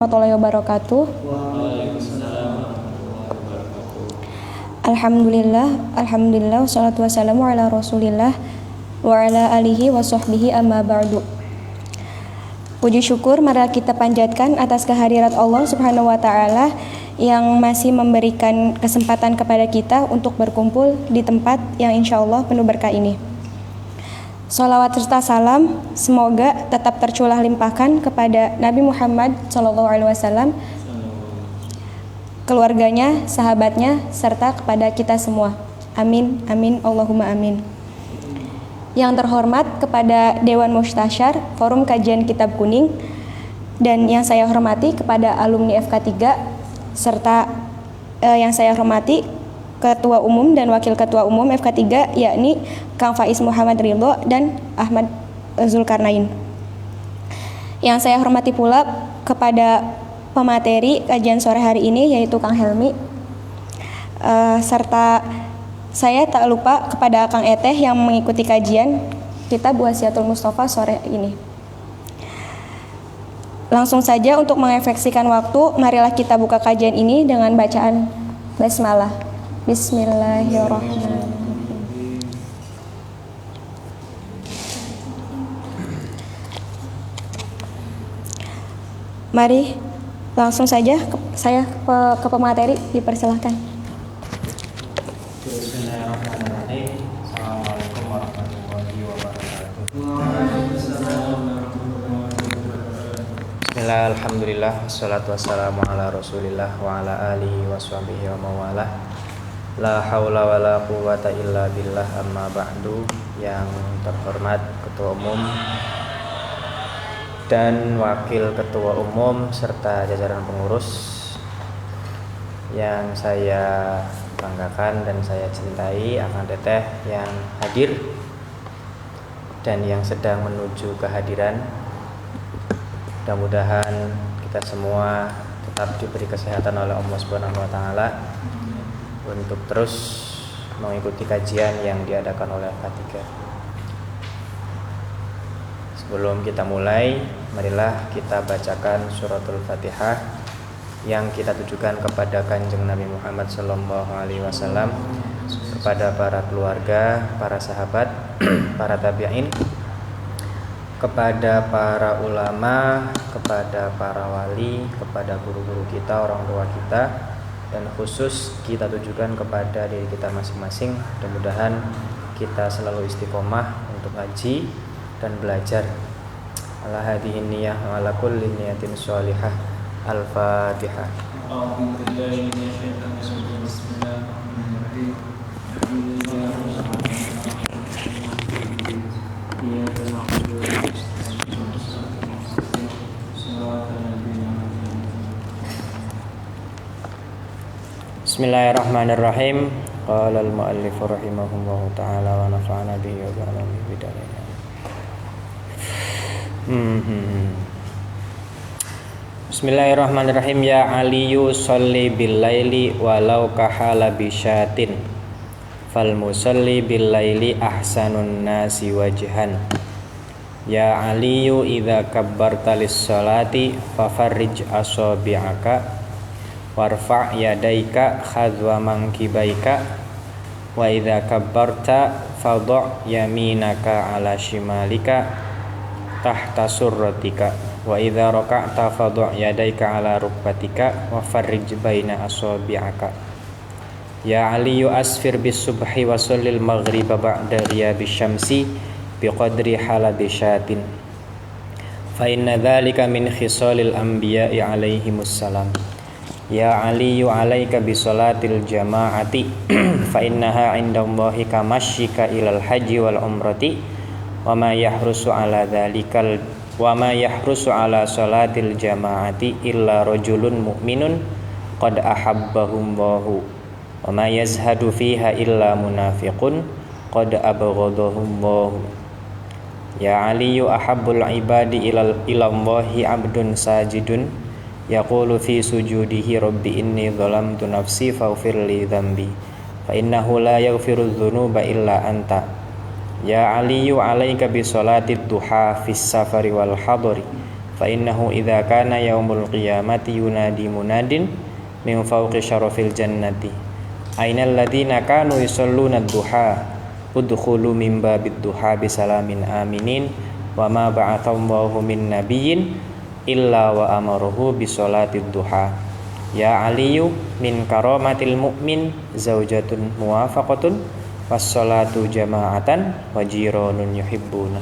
warahmatullahi wabarakatuh. Alhamdulillah, wassalatu wassalamu ala rasulillah wa ala alihi wa sahbihi amma ba'du. Puji syukur marilah kita panjatkan atas kehadirat Allah Subhanahu wa taala yang masih memberikan kesempatan kepada kita untuk berkumpul di tempat yang insyaallah penuh berkah ini. Sholawat serta salam semoga tetap tercurah limpahkan kepada Nabi Muhammad SAW, keluarganya, sahabatnya, serta kepada kita semua. Amin, amin, Allahumma amin. Yang terhormat kepada Dewan Mustasyar Forum Kajian Kitab Kuning, dan yang saya hormati kepada alumni FK3, serta yang saya hormati Ketua Umum dan Wakil Ketua Umum FK3, yakni Kang Faiz Muhammad Ridho dan Ahmad Zulkarnain. Yang saya hormati pula kepada pemateri kajian sore hari ini, yaitu Kang Helmi, serta saya tak lupa kepada Kang Eteh yang mengikuti kajian Kitab Wasiatul Mustafa sore ini. Langsung saja untuk mengefeksikan waktu, marilah kita buka kajian ini dengan bacaan basmalah. Bismillahirrahmanirrahim. Mari langsung saja saya ke pemateri, dipersilahkan. Bismillahirrahmanirrahim. Assalamualaikum warahmatullahi wabarakatuh. Bismillah, alhamdulillah, wassalatu wassalamu ala rasulillah wa ala alihi wa sahbihi wa mawalah. La haula wa la quwata illa billah, amma ba'du. Yang terhormat Ketua Umum dan Wakil Ketua Umum serta jajaran pengurus yang saya banggakan dan saya cintai, Akang Teteh yang hadir dan yang sedang menuju kehadiran. Mudah-mudahan kita semua tetap diberi kesehatan oleh Allah Subhanahu wa taala untuk terus mengikuti kajian yang diadakan oleh K3. Sebelum kita mulai, marilah kita bacakan suratul Fatihah yang kita tujukan kepada Kanjeng Nabi Muhammad SAW, kepada para keluarga, para sahabat, para tabi'in, kepada para ulama, kepada para wali, kepada guru-guru kita, orang tua kita, dan khusus kita tujukan kepada diri kita masing-masing. Mudah-mudahan kita selalu istiqomah untuk ngaji dan belajar. Ala hadhihi niyyah wa ala kulli niyatin sholihah. Al-Fatihah. Bismillahirrahmanirrahim. Qala al-muallif rahimahullahu ta'ala wa nafa'ana bihi wa ba'alami bidalina. Bismillahirrahmanirrahim. Ya aliyu sholli bil laili walau kahala bisyatin fal musalli bil laili ahsanun nasi wajhan. Ya aliyu idza kabbarta lis sholati fafarrij asabi'aka warfa' yadaika khadwa mankibaika wa idza kabbarta fadha' yaminaka ala shimalika tahta surratika wa idza raka'ta fadha' yadaika ala rukbatika wa farrij baina asabi'aka. Ya aliyu asfir bis subhi wa sallil maghriba ba'da ghiyabis syamsi biqadri halabi syatin fa inna dzalika min khisalil anbiya'i alaihimus salam. Ya aliyu alaika bisolatil jama'ati fa innaha indallahi kamasyika ilal haji wal umrati wa ma yahrusu ala dhalikal wa ma yahrusu ala salatil jama'ati illa rajulun mu'minun qad ahabbahumullahu wa ma yazhadu fiha illa munafiqun qad abghadahumullahu. Ya aliyu ahabbul ibadi ilallahi abdun sajidun yaqulu fi sujudihi rabbi inni zalamtu nafsi faghfir li dhanbi fa innahu la yaghfiru dzunuba illa anta. Ya aliyu alaika bi salatid duha fis safari wal hadari fa innahu idza kana yaumul qiyamati yunadi munadin min fawqi syarafil jannati ainal ladzina kanu yusalluna ad-duha udkhulu min babid duha bisalamin aminin wa ma ba'athallahu min nabiyyin illa wa amaruhu bisolatid duha ya aliyu min karamatil mu'min zaujatun muwafaqatun wassalatu jama'atan wa jiranun yuhibbuna.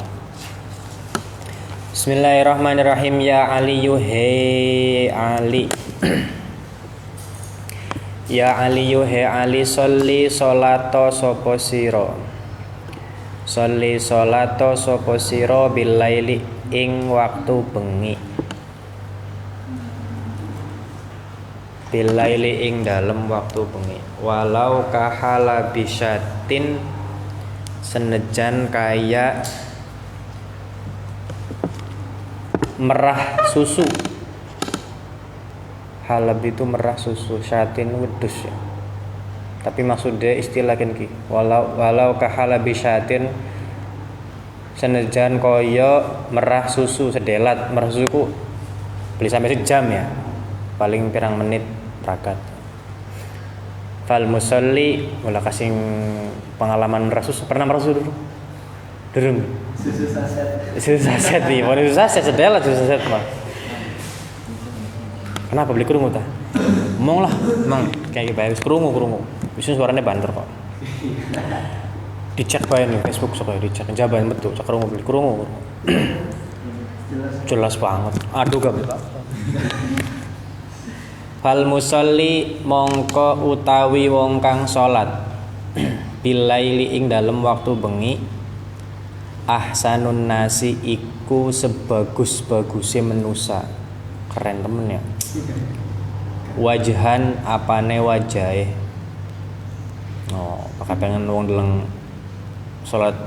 Bismillahirrahmanirrahim. Ya aliyu he Ali ya aliyu he Ali sholli sholato sapa sira sholli sholato sapa sira bil laili ing waktu bengi bilaili ing dalem waktu bengi walau kahala bisyatin senejan kaya merah susu. Halab itu merah susu, syatin wedus ya. Tapi maksudnya istilah ki walau kahala bisyatin senejan kaya merah susu sedelat. Merah susuku beli sampai sejam ya, paling pirang menit rakat. Fal musolli mula kasing pengalaman merah susu. Pernah merah susu dulu? Durung. Susu saset nih, mau susu saset sedelat susu saset mah. Kenapa beli kerungu ta? Emang lah, emang kayak bayar kerungu. Bisa suaranya banter kok. Dicek bae nih Facebook sok dicek jaban betul, cek kerungu beli kerungu. Jelas banget. Aduh gak betul. Fal musolli mongko utawi wong kang salat bilaili ing dalem waktu bengi ahsanun nasi iku sebagus-baguse manusa. Keren temen ya. Wajahan apane wajahe. Oh, pakai pengen wong deleng salat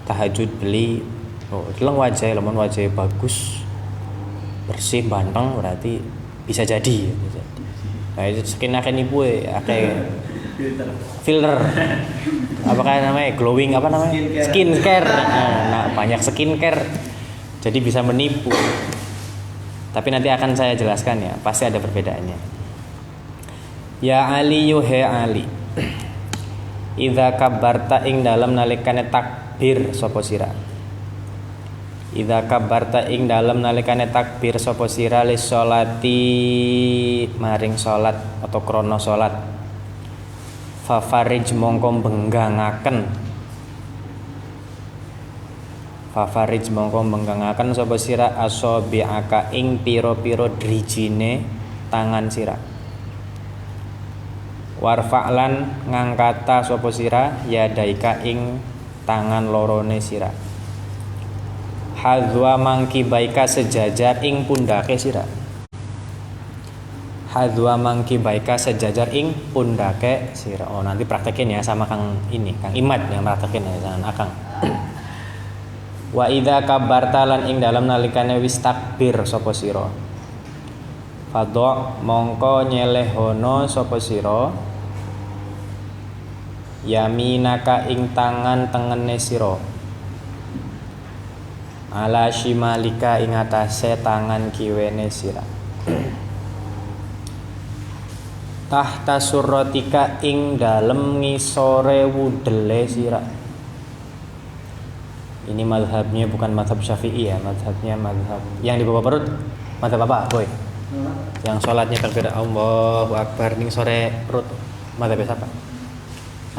tahajud beli. Oh, deleng wajahe lemon wajahe bagus. Bersih banteng berarti bisa jadi. Nah, itu skin akan ibu akeh filter. Apakah namanya glowing apa namanya? Skincare. Nah, banyak skincare. Jadi bisa menipu. Tapi nanti akan saya jelaskan ya, pasti ada perbedaannya. Ya Ali yuhe Ali. Idza kabarta ing dalem nalikane takbir sapa sira. Idza kabarta ing dalem nalikane takbir sapa sira lis sholati maring salat atau krana salat. Fa farij mongko benggangaken sapa sira asabi'aka ing pira-pira drijine tangan sira. Warfa'lan ngangkata sapa sira yadaika ing tangan lorone sira. Hadzwa mangki baika sejajar ing pundake sira. Hadzwa mangki baika sejajar ing pundake sira. Oh, nanti praktekin ya sama Kang Imad yang praktekin ya jangan Akang. Wa idza kabarta lan ing dalem nalikane wis takbir sapa sira. Fadha mongko nyelehono sapa sira yaminaka ing tangan tengene sira. Ala shimalika ing atase tangan kiwene sira. Tahta surratika ing dalem ngisore wudele sira. Ini mazhabnya bukan mazhab Syafi'i ya, mazhabnya mazhab yang di bawah perut. Mazhab apa, boy? Yang sholatnya takbir Allahu Akbar ning sore perut. Mazhab apa?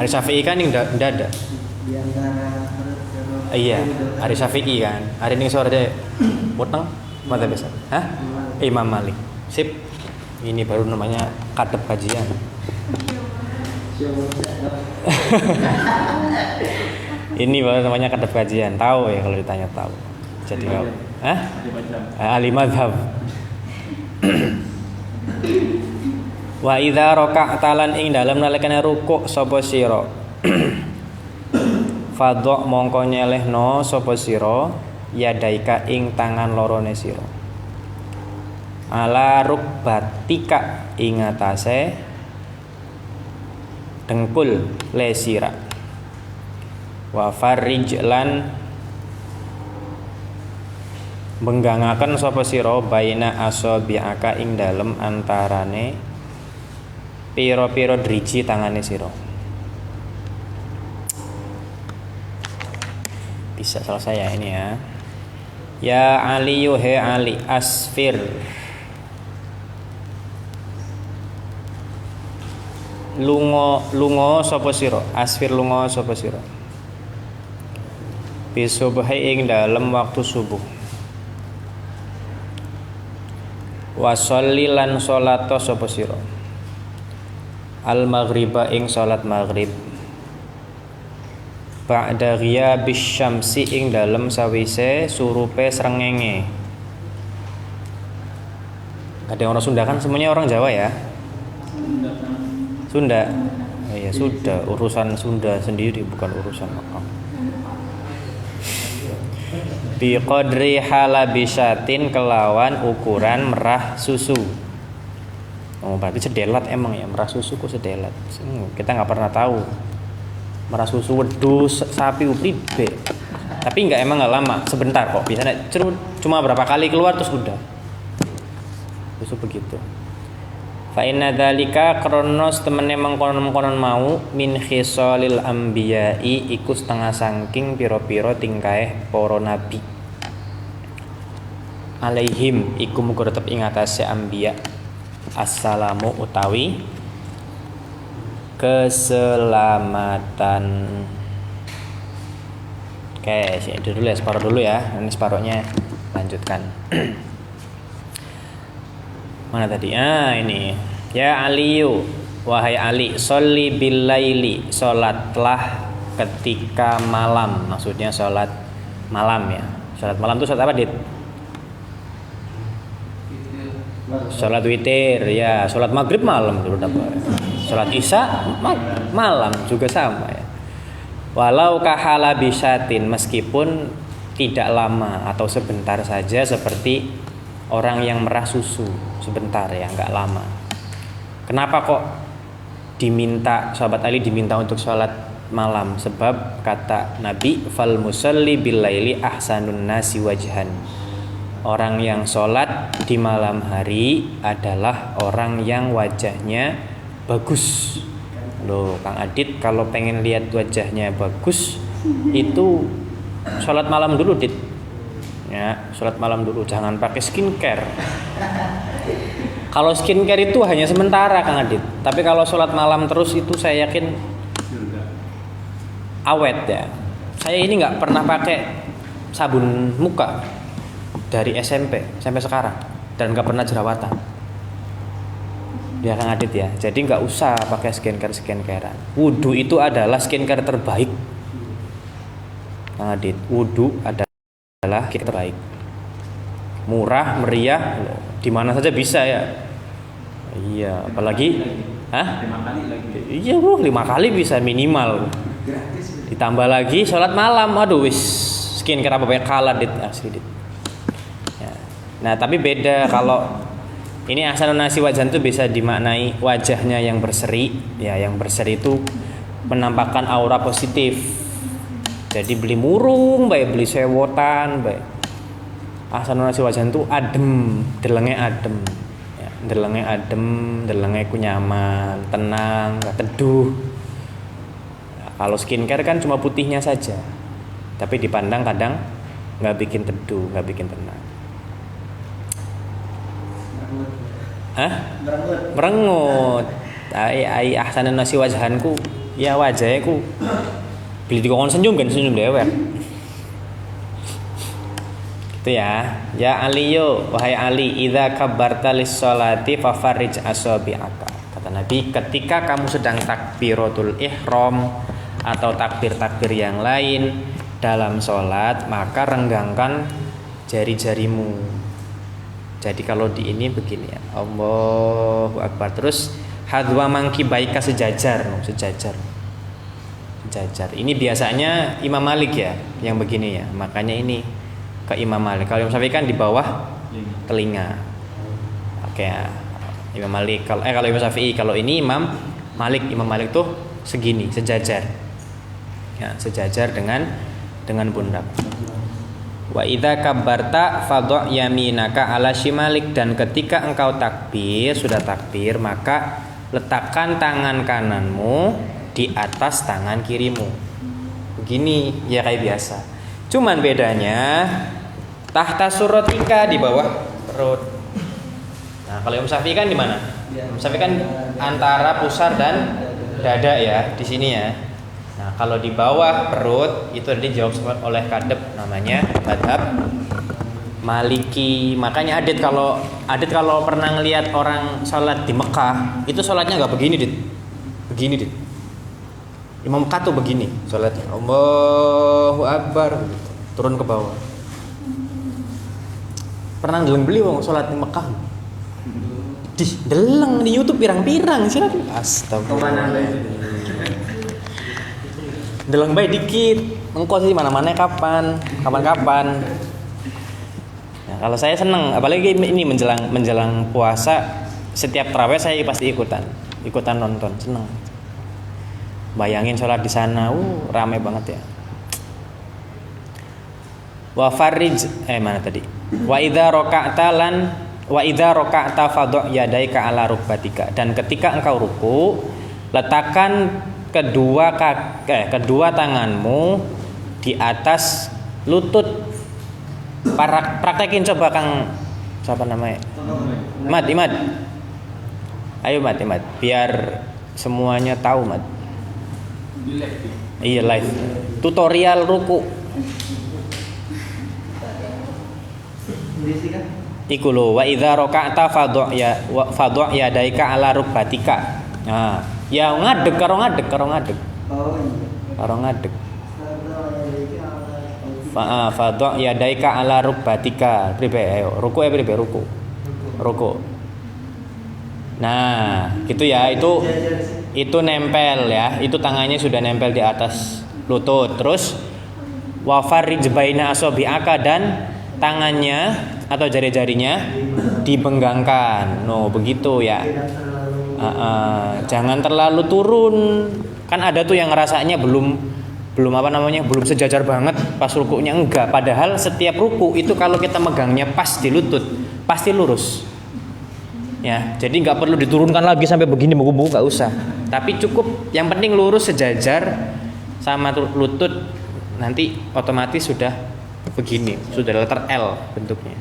Hari Syafi'i kan yang dada. Iya, hari Syafi'i kan. Hari ning sore deh potong mazhab apa? Hah? Imam Malik. Sip. Ini baru namanya kadep kajian. Ini baru namanya kadep kajian. Tahu ya kalau ditanya tahu. Jadi enggak. Hah? Ahli mazhab. Wa idza raka'ta lan ing dalem nalikane rukuk sapa sira. Fadha mongko nyelehno sapa sira yadaika ing tangan lorone sira. Ala rukbatika ing atase dengkul le sira. Wa farij lan Benggangaken sapa sira baina asabi'aka ing dalem antarane pira-pira driji tangane sira. Bisa selesai ya ini ya. Ya Ali he Ali asfir. Lunga sapa sira? Asfir lunga sapa sira? Bisubhi ing dalem waktu subuh. Wasolli lan salata sapa sira? Al maghriba ing salat maghrib. Ba'da ghiyabis syamsi ing dalem sawise surupe srengenge. Ada orang Sunda kan, semuanya orang Jawa ya? Sunda. Ya sudah, urusan Sunda sendiri bukan urusan makam. Bi qadri halabisyatin kelawan ukuran merah susu. Oh, berarti sedelat emang ya, merah susu kok sedelat. Kita nggak pernah tahu. Merah susu wedhus sapi upribe. Tapi emang nggak lama, sebentar kok. Biasanya cuma berapa kali keluar terus udah. Susu begitu. Fa inna dzalika kronos temene mengkonon-konon mau min khisalil anbiya'i iku setengah saking pira-pira tingkae para nabi. Alaihim iku muga tetep ing atase anbiya. Assalamu utawi keselamatan. Oke, sini dulu ya, separuh dulu ya. Ini separuhnya lanjutkan. Mana tadi? Ini. Ya Aliyu, wahai Ali, sholli bil laili, salatlah ketika malam. Maksudnya salat malam ya. Salat malam itu salat apa, Dit? Salat witir ya, salat maghrib malam dulu dapat. Salat isya malam juga sama ya. Walau kahala bisyatin, meskipun tidak lama atau sebentar saja seperti orang yang merah susu. Sebentar ya, nggak lama. Kenapa kok diminta, sahabat Ali diminta untuk sholat malam? Sebab kata Nabi, fal musalli bil laili ahsanun nasi wajhan. Orang yang sholat di malam hari adalah orang yang wajahnya bagus. Loh, Kang Adit kalau pengen lihat wajahnya bagus itu sholat malam dulu, Dit. Ya, sholat malam dulu, jangan pakai skincare. Kalau skincare itu hanya sementara, Kang Adit. Tapi kalau sholat malam terus itu saya yakin awet ya. Saya ini nggak pernah pakai sabun muka dari SMP sampai sekarang dan nggak pernah jerawatan. Ya Kang Adit ya. Jadi nggak usah pakai skincarean. Wudu itu adalah skincare terbaik, Kang Adit. Wudu adalah terbaik, murah, meriah, di mana saja bisa ya. Iya, apalagi, 5 kali lagi. Iya, 5 kali bisa minimal. Ditambah lagi sholat malam, aduh wis skincare apa banyak kalah, Dit, asli, Dit. Ya. Nah, tapi beda kalau ini ahsanun nasi wajhan itu bisa dimaknai wajahnya yang berseri, ya, yang berseri itu menampakkan aura positif. Jadi beli murung, baik beli sewotan, baik. Ahsanun nasi wajhan itu adem, delenge adem. Ya, delenge adem, delenge ku nyaman, tenang, gak teduh. Ya, kalau skincare kan cuma putihnya saja. Tapi dipandang kadang gak bikin teduh, gak bikin tenang. Merengut. Ai ahsanun nasi wajhanku, ya wajahku beli di kokon senyum dewek. Gitu ya. Ya Aliyo, wahai Ali, idza kabbarta lis-sholati fafarrij asabi'aka. Kata Nabi, ketika kamu sedang takbiratul ihram atau takbir-takbir yang lain dalam sholat, maka renggangkan jari-jarimu. Jadi kalau di ini begini ya, Allahu Akbar, terus hadwa mangkibaika sejajar. Ini biasanya Imam Malik ya yang begini ya. Makanya ini ke Imam Malik. Kalau Imam Syafi'i kan di bawah telinga. Oke ya. Imam Malik kalau Imam Syafi'i, kalau ini Imam Malik tuh segini, sejajar. Ya, sejajar dengan pundak. Wa idza kabbarta fadha yaminaka ala shimalik, dan ketika engkau takbir, sudah takbir, maka letakkan tangan kananmu di atas tangan kirimu. Begini ya kayak biasa. Cuman bedanya tahta suratika, di bawah perut. Nah, kalau Imam Syafi'i kan di mana? Imam Syafi'i kan antara pusar dan dada ya, di sini ya. Nah, kalau di bawah perut itu dijawab oleh Kadep, namanya madhab Maliki. Makanya Adit kalau pernah ngelihat orang sholat di Mekah, itu sholatnya nggak begini, Dit. Begini, Dit. Imam Mekah tuh begini sholatnya. Allahu Akbar, turun ke bawah. Pernah deleng beli wong sholat di Mekah. Deleng di YouTube pirang-pirang sih. Astagfirullah. Deleng bae dikit. Engko sih mana-mana kapan. Nah, kalau saya seneng, apalagi ini menjelang puasa, setiap tarawih saya pasti ikutan nonton, seneng. Bayangin sholat di sana, rame banget ya. Wa farij mana tadi? Wa idza raka'ta fadhu yadaika ala rukbatika, dan ketika engkau ruku, letakkan kedua tanganmu di atas lutut. Praktekin coba Kang, siapa namanya? Imad. Ayo Imad, biar semuanya tahu Imad. Iya live. Tutorial ruku. Iku lho, wa idza raka'ta fadhu yadaika ala rukbatika. Nah, ya ngadeg karo ngadeg. Fadhu yadaika ala rukbatika. Pribe ayo, ruku. Nah, gitu ya, itu nempel ya, itu tangannya sudah nempel di atas lutut. Terus wa farij baina asabi'aka, dan tangannya atau jari-jarinya dibenggangkan. Begitu ya. Jangan terlalu turun. Kan ada tuh yang ngerasanya belum sejajar banget pas rukunya, enggak. Padahal setiap ruku itu kalau kita megangnya pas di lutut, pasti lurus. Ya, jadi nggak perlu diturunkan lagi sampai begini menggubung, nggak usah. Tapi cukup yang penting lurus sejajar sama lutut, nanti otomatis sudah begini, sudah letter L bentuknya.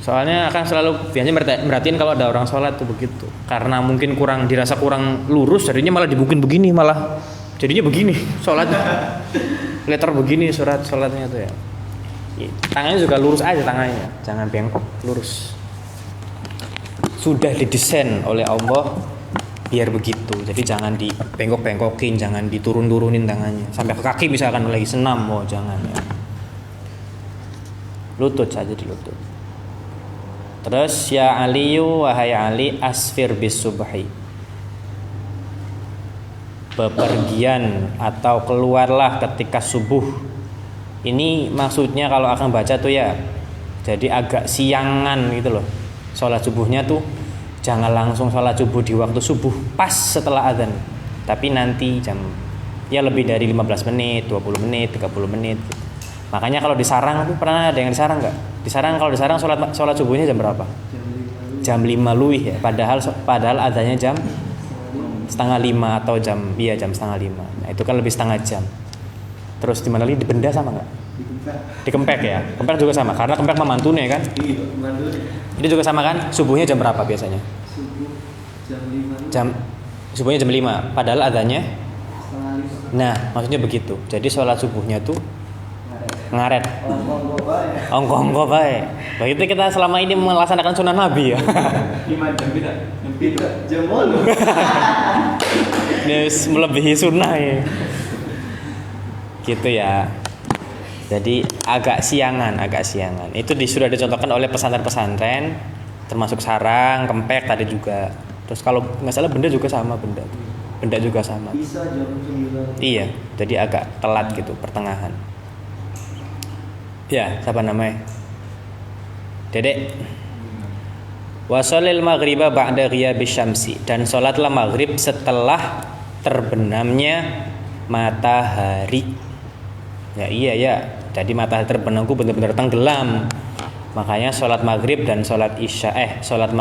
Soalnya akan selalu biasanya merhatiin kalau ada orang sholat tuh begitu, karena mungkin dirasa kurang lurus, jadinya malah dibikin begini, malah jadinya begini sholatnya, letter begini sholatnya tuh ya. Tangannya juga lurus aja, tangannya jangan bengkok, lurus. Sudah didesain oleh Allah biar begitu, jadi jangan dibengkok-bengkokin, jangan diturun-turunin tangannya sampai ke kaki misalkan lagi senam, jangan ya. Lutut saja di lutut. Terus ya Aliyu, wahai Ali, asfir bis subhi, bepergian atau keluarlah ketika subuh. Ini maksudnya kalau akan baca tuh ya, jadi agak siangan gitu loh. Sholat subuhnya tuh jangan langsung sholat subuh di waktu subuh pas setelah adzan, tapi nanti jam ya lebih dari 15 menit, 20 menit, 30 menit gitu. Makanya kalau di sarang tuh, pernah ada yang di sarang nggak? Kalau di sarang sholat subuhnya jam berapa? Jam 5 luwih ya. Padahal adzannya jam 4:30 atau jam 4:30. Nah, itu kan lebih setengah jam. Terus di mana lagi, di benda sama nggak? Di Kempek ya. Kempek juga sama, karena Kempek memantune kan. Itu juga sama kan? Subuhnya jam berapa biasanya? Subuhnya jam 5. Padahal adzannya. Nah, maksudnya begitu. Jadi sholat subuhnya tuh ngaret. Ongko bae. Begitu kita selama ini melaksanakan sunnah Nabi ya. 5 jam beda. Jam 8. Ini melebihi sunnah ya. Gitu ya. Jadi agak siangan. Itu sudah dicontohkan oleh pesantren-pesantren, termasuk sarang, Kempek tadi juga. Terus kalau nggak salah benda juga sama, benda juga sama. Bisa jam 9. Iya, jadi agak telat gitu, pertengahan. Ya, siapa namanya? Dedek. Wa sholil maghriba ba'da ghiyabis syamsi, dan sholatlah maghrib setelah terbenamnya matahari. Ya iya ya. Jadi matahari terbenamku benar-benar tenggelam. Makanya sholat maghrib dan sholat isya sholat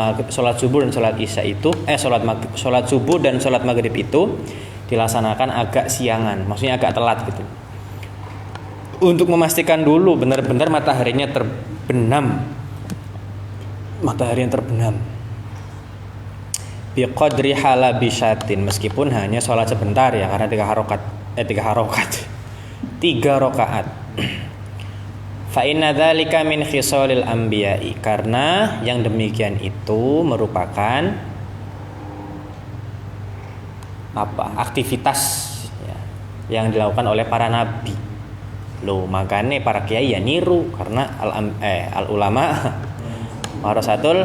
subuh dan sholat isya itu sholat subuh dan sholat maghrib itu dilaksanakan agak siangan, maksudnya agak telat gitu. Untuk memastikan dulu benar-benar mataharinya terbenam. Matahari yang terbenam. Biqadri halabisyatin, meskipun hanya sholat sebentar ya, karena 3 rakaat. Fa inna dzalika min khisalil anbiya'i, karena yang demikian itu merupakan aktivitas ya, yang dilakukan oleh para nabi. Loh, makanya para kiai ya niru, karena al ulama warasatul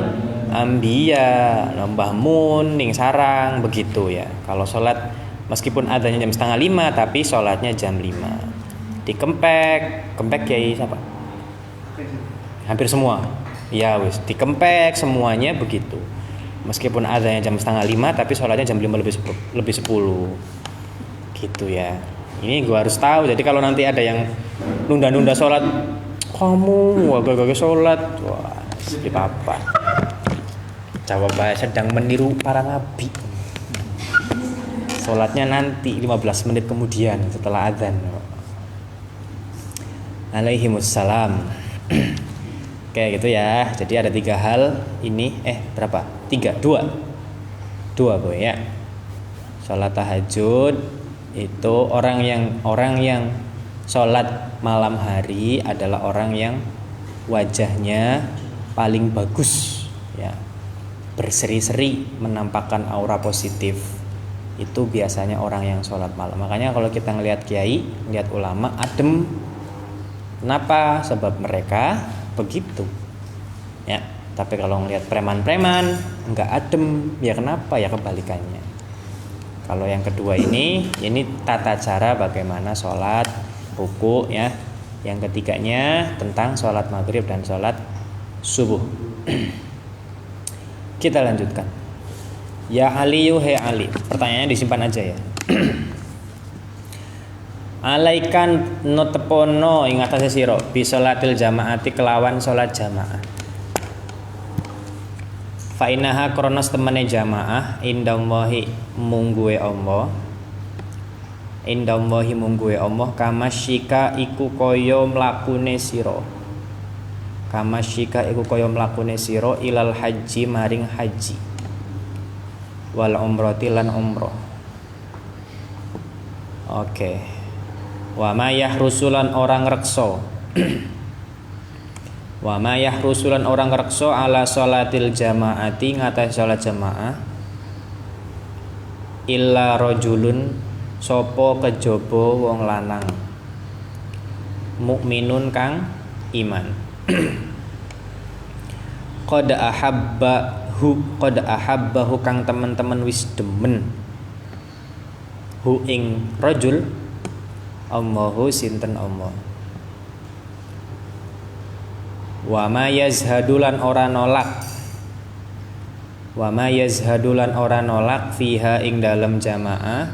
anbiya, Mbah Mun ning sarang begitu ya. Kalau sholat meskipun adanya jam 4:30 tapi sholatnya jam 5. Di Kempek kiai siapa? Hampir semua ya wis di Kempek semuanya begitu, meskipun adanya jam 4:30 tapi sholatnya jam 5 lebih 10 gitu ya. Ini gue harus tahu, jadi kalau nanti ada yang nunda-nunda sholat, kamu agak-agak sholat, wah di apa jawab sedang meniru para nabi, sholatnya nanti 15 menit kemudian setelah adzan. Alaihimussalam. Kayak gitu ya. Jadi ada 3 hal ini. Berapa? 3? 2 boy ya. Sholat tahajud itu orang yang sholat malam hari adalah orang yang wajahnya paling bagus ya, berseri-seri, menampakkan aura positif. Itu biasanya orang yang sholat malam. Makanya kalau kita ngelihat kiai, ngelihat ulama adem. Kenapa? Sebab mereka begitu ya. Tapi kalau ngelihat preman-preman nggak adem, ya kenapa? Ya kebalikannya. Kalau yang kedua ini tata cara bagaimana sholat ruku ya. Yang ketiganya tentang sholat maghrib dan sholat subuh. Kita lanjutkan. Ya Ali yuhe Ali, pertanyaannya disimpan aja ya. Alaikan notepono ing atase sira bi sholatil jamaati kelawan sholat jamaah. Fa innaha kronos temene jamaah indallahi mungguwe Allah. Indallahi mungguwe Allah kamasyika iku kaya mlakune sira. Kamasyika iku kaya mlakune sira ilal haji maring haji. Wal umrati lan umrah. Oke. Wa ma yahrusulan orang reksa. Wa ma yahrusulan orang reksa ala sholatil jamaati ngatas sholat jamaah. Illa rajulun sapa kejaba wong lanang. Mukminun kang iman. Qad ahabbahu kang teman-teman wis demen. Hu ing rajul Allahu sinten Allah. Wa ma yazhadulan ora nolak. Wa ma yazhadulan ora nolak fiha ing dalem jamaah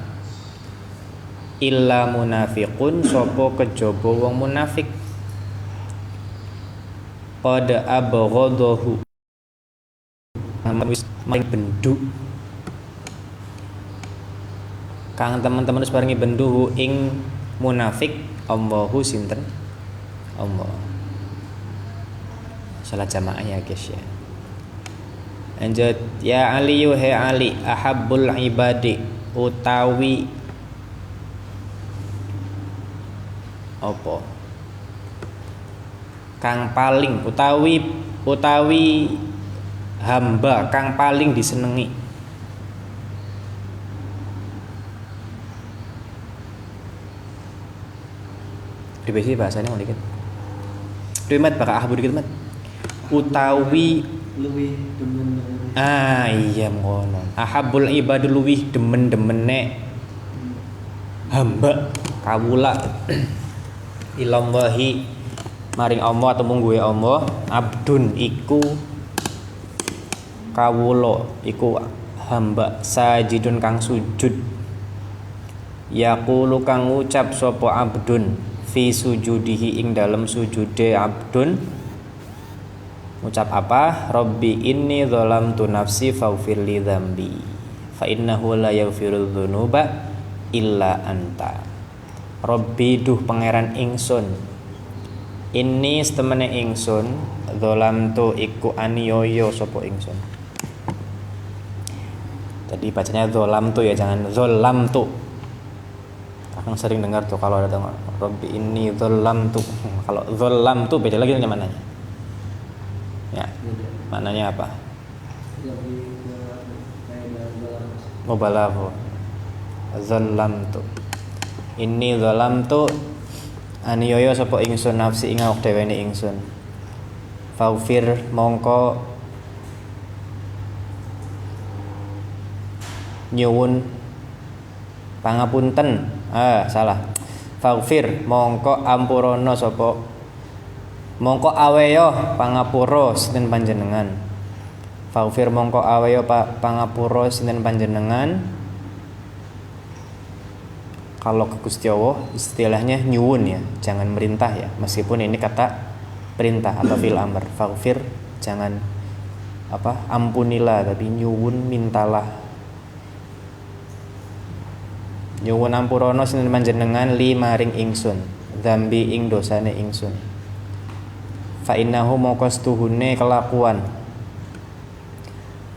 illa munafiqun sapa kejaba wong munafik. Qad abghadahu wis maring bendu kang teman-teman wis paringi bendu ing munafik Allahu sinten Allah. Salat jamaah ya guys ya. Lanjut ya Ali yuhe Ali ahabbul ibadi utawi apa kang paling utawi hamba kang paling disenengi. Pribadi bahasanya mau dikit. Mat bakal ahbu dikit mat. Utawi luwih demen. Iya ngono. Ahabul ibadu luwih demen-demene hamba kawula ilallahi maring Allah atau mungguwe Allah abdun iku kawula iku hamba sajidun kang sujud yaqulu kang ngucap sapa abdun fi sujudihi ing dalam sujude abdun ngucap apa? Rabbi inni dzalamtu nafsi faghfir li dzambi fa innahu la yaghfirudz dzunuba illa anta. Rabbi duh pangeran ingsun, inni setemene ingsun dzalamtu iku aniyoyo sapa ingsun. Tadi bacanya dzalamtu ya, jangan dzalamtu. Akan sering dengar tuh kalau ada dengar Rabbi inni dzalamtu. Kalau dzalamtu beda lagi namanya. Ya, maknanya apa? Mubalagha. Dzalamtu. Inni dzalamtu aniyoyo sapa ingsun nafsi ing awak dhewe ingsun. Faghfir mongko nyuwun pangapunten. Salah. Faghfir mongko ampurono sapa mongko aweyo pangapura sinten panjenengan. Faghfir mongko aweyo pangapura sinten panjenengan. Kalau ke Gusti Allah istilahnya nyuwun ya, jangan merintah ya. Meskipun ini kata perintah atau fil amr. Faghfir jangan ampunilah, tapi nyuwun mintalah. Nyuwun ampurono sinten panjenengan li maring ingsun, dzambi ing dosane ingsun. Fa innahu maqastuhune kelakuan.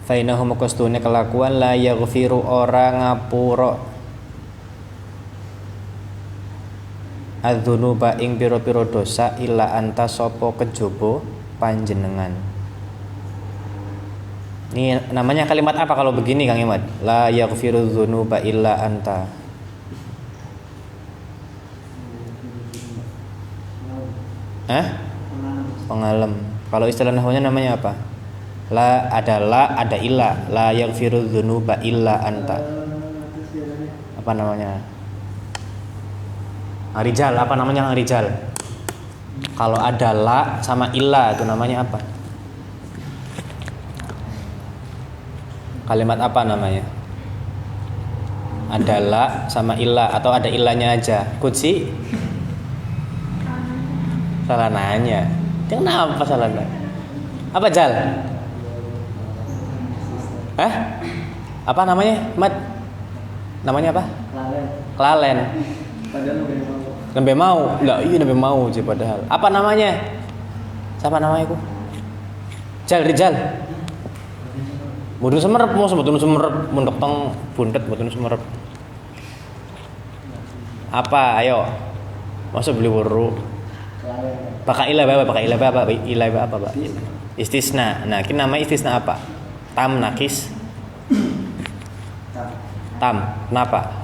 Fa innahu maqastuhune kelakuan la yaghfiru ora ngapura adzunuba ing pira-pira dosa illa anta sapa kejaba panjenengan. Ini namanya kalimat apa kalau begini Kang Imad? La yaghfiru dzunuba illa anta. Pengalem. Kalau istilah nahwunya namanya apa? La ada la, ada illa. La yaghfiru dzunuba illa anta. Apa namanya? Rijal, apa namanya rijal? Kalau ada la sama illa itu namanya apa? Kalimat apa namanya? Ada la sama illa atau ada illanya aja? Kutsi? Salah nanya. Kenapa salah nanya? Apa jal? Apa namanya? Mat? Namanya apa? Klalen. Nembe mau. Lah iya nembe mau aja padahal. Apa namanya? Siapa namanya ku? Rijal. Mudun semerep, mau sebetulnya semerep, mundok tong bundet mudun semerep. Apa? Ayo. Masa beli weru? Pakai ilah apa, Pak? Istisna. Nah, ini nama istisna apa? Tam nakis. Tam. Kenapa?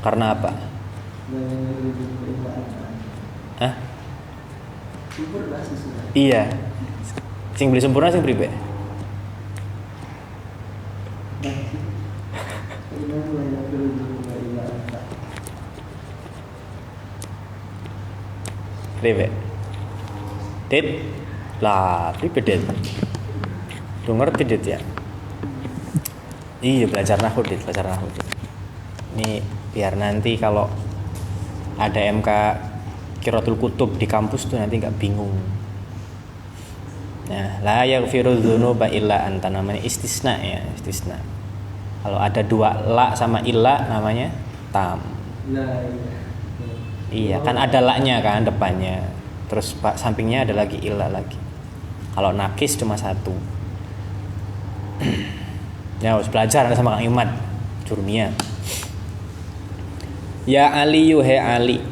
Karena apa? Iya. Sing beli sempurna sing pribe? Pribe? Dit? Lah, pribe dit? Lu ngerti dit ya? Iya, belajar nahwu dit. Ini biar nanti kalau ada MK Qiraatul Kutub di kampus tuh nanti nggak bingung. Nah, la yaghfiru dzunuba illa anta namanya istisna ya, istisna. Kalau ada dua la sama illa namanya tam. Iya, kan ada la-nya kan depannya. Terus sampingnya ada lagi illa lagi. Kalau nakis cuma satu. Ya, harus belajar sama Kang Imad Jurmia. Ya Ali yuhe Ali.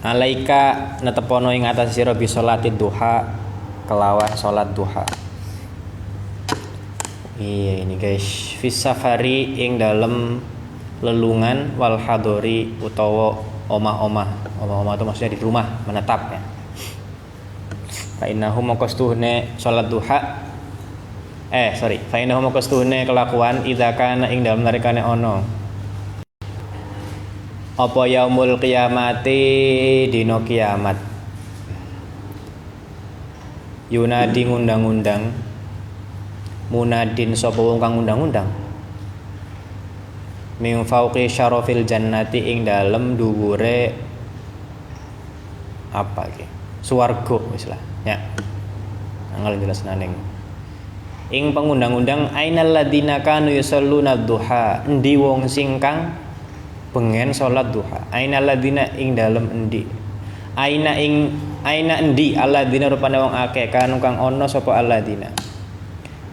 Alaika netepono ing atas sira bi salatid duha kelawan salat duha. Iya ini guys, fis safari ing dalem lelungan wal hadori utawa omah-omah. Omah-omah itu maksudnya di rumah menetap ya. Fa innahu maqastuhne salat duha. Fa innahu maqastuhne kelakuan idza kana ing dalem narekane ono. Apa yaumul qiyamati dina kiamat. Yunadi ngundang-undang munadin sapa wong kang ngundang-undang. Min fauqi syarafil jannati ing dalem dhuwure apa iki? Swarga wis lah. Ya. Angel jelasane. Ing pengundang-undang ainal ladina kanu yusalluna duha, endi wong sing kang bengen salat duha. Ainal ladina ing dalem endi. Aina endi alladzina rupane wong akeh kanu kang ana sapa alladzina.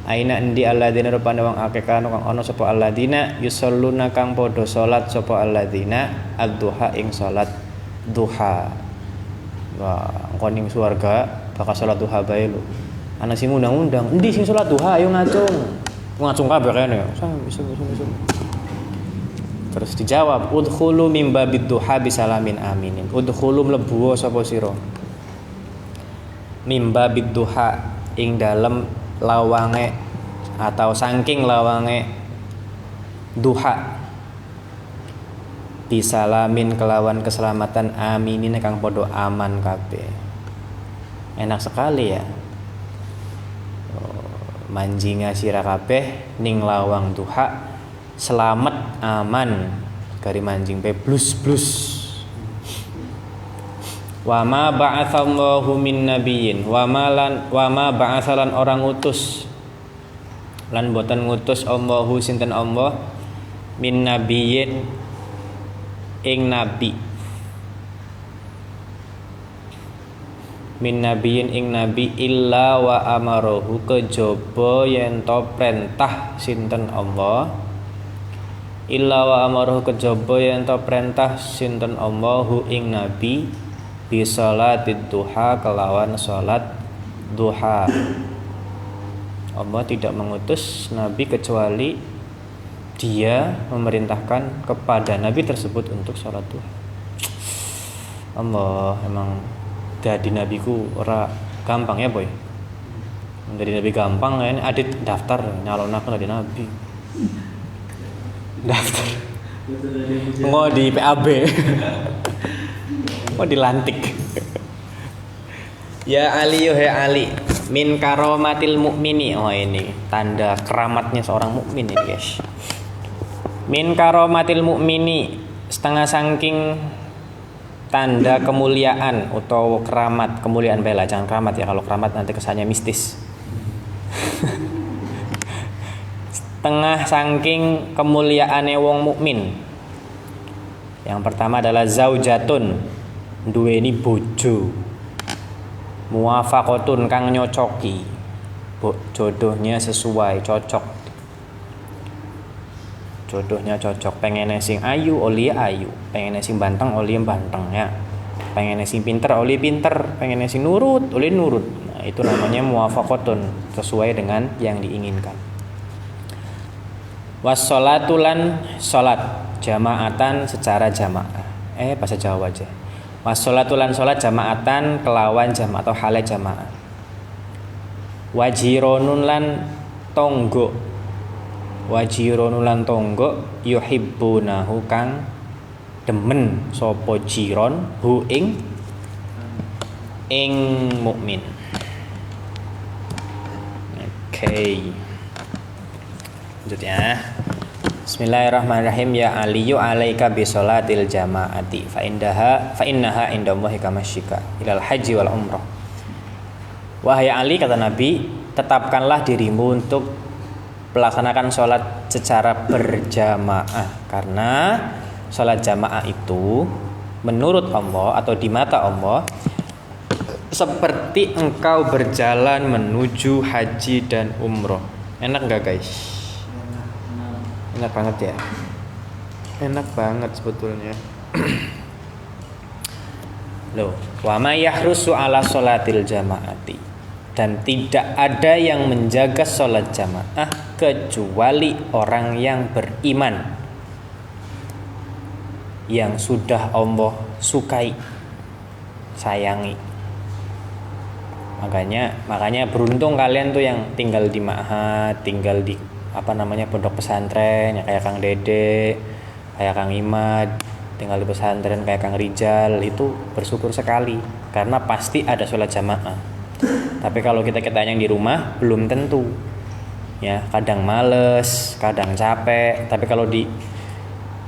Aina endi alladzina rupane wong akeh kanu kang ana sapa alladzina yusalluna kang padha salat sapa alladzina ad-duha ing salat duha. Wah, engko ning swarga bakal salat duha bae lho. Ana sing undang-undang, endi sing salat duha ayo ngacung. Ngacung kabeh kene. Bisa. Terus dijawab, udkhulu mim babid duha bisalamin aminin. Udkhulu mlebu sapa sira. Mim babid duha ing dalem lawange atau saking lawange duha. Bisalamin kelawan keselamatan aminin kang padha aman kabeh. Enak sekali ya. Manjinga sira kabeh ning lawang duha selamat aman dari manjing pe blus. Wa ma ba'atsallahu min nabiyyin wa ma ba'atsalan orang utus lan boten ngutus Allahu sinten Allah min nabiyyin ing nabi min nabiyin ing nabi illa wa amarohu kejaba yen to perintah sinten Allah illa wa amarohu kejaba yen to perintah sinten Allahu ing nabi bi salatid duha kelawan salat duha. Allah tidak mengutus nabi kecuali dia memerintahkan kepada nabi tersebut untuk salat duha. Allah emang jadi nabiku ora gampang ya boy. Jadi nabi gampang ya, adit daftar nyalonaken jadi nabi. Daftar. Mau di PAB. Mau dilantik. Ya Ali ya Ali, min karomatil mukmini. Oh ini tanda keramatnya seorang mukmin ini guys. Min karomatil mukmini, setengah saking tanda kemuliaan atau keramat, kemuliaan bela, jangan keramat ya, kalau keramat nanti kesannya mistis. Setengah saking kemuliaane wong mukmin. Yang pertama adalah zaujatun, duweni bojo. Muwafaqatun kang nyocoki. Jodohnya sesuai, cocok. Jodohnya cocok, pengen sing ayu oli ayu, pengen sing banteng oli banteng ya, pengen sing pinter oli pinter, pengen sing nurut oli nurut. Nah, itu namanya muwafaqatun, sesuai dengan yang diinginkan. Wassolatulan salat jamaatan secara jamaah. Bahasa Jawa aja. Wassolatulan salat jamaatan kelawan jamaah atau hale jamaah. Wajironun lan tonggo. Wajironu lan tonggo yuhibbunahu kang demen sapa jiron hu ing mukmin. Oke. Lanjut ya. Bismillahirrahmanirrahim. Ya aliyu alaika bisolatil jamaati fa innaha indallahi kamasyika ilal haji wal umrah. Wahai Ali, kata Nabi, tetapkanlah dirimu untuk melaksanakan sholat secara berjamaah, karena sholat jamaah itu menurut Allah atau di mata Allah seperti engkau berjalan menuju haji dan umroh. Enak nggak guys? Enak banget ya. Enak banget sebetulnya. Loh, wa may yahrusu ala sholatil jamaati, dan tidak ada yang menjaga sholat jamaah kecuali orang yang beriman, yang sudah Allah sukai, sayangi. Makanya beruntung kalian tuh yang tinggal di ma'had, tinggal di pondok pesantren, ya kayak Kang Dede, kayak Kang Imad, tinggal di pesantren kayak Kang Rijal, itu bersyukur sekali karena pasti ada sholat jamaah. Tapi kalau kita yang di rumah belum tentu. Ya, kadang males, kadang capek. Tapi kalau di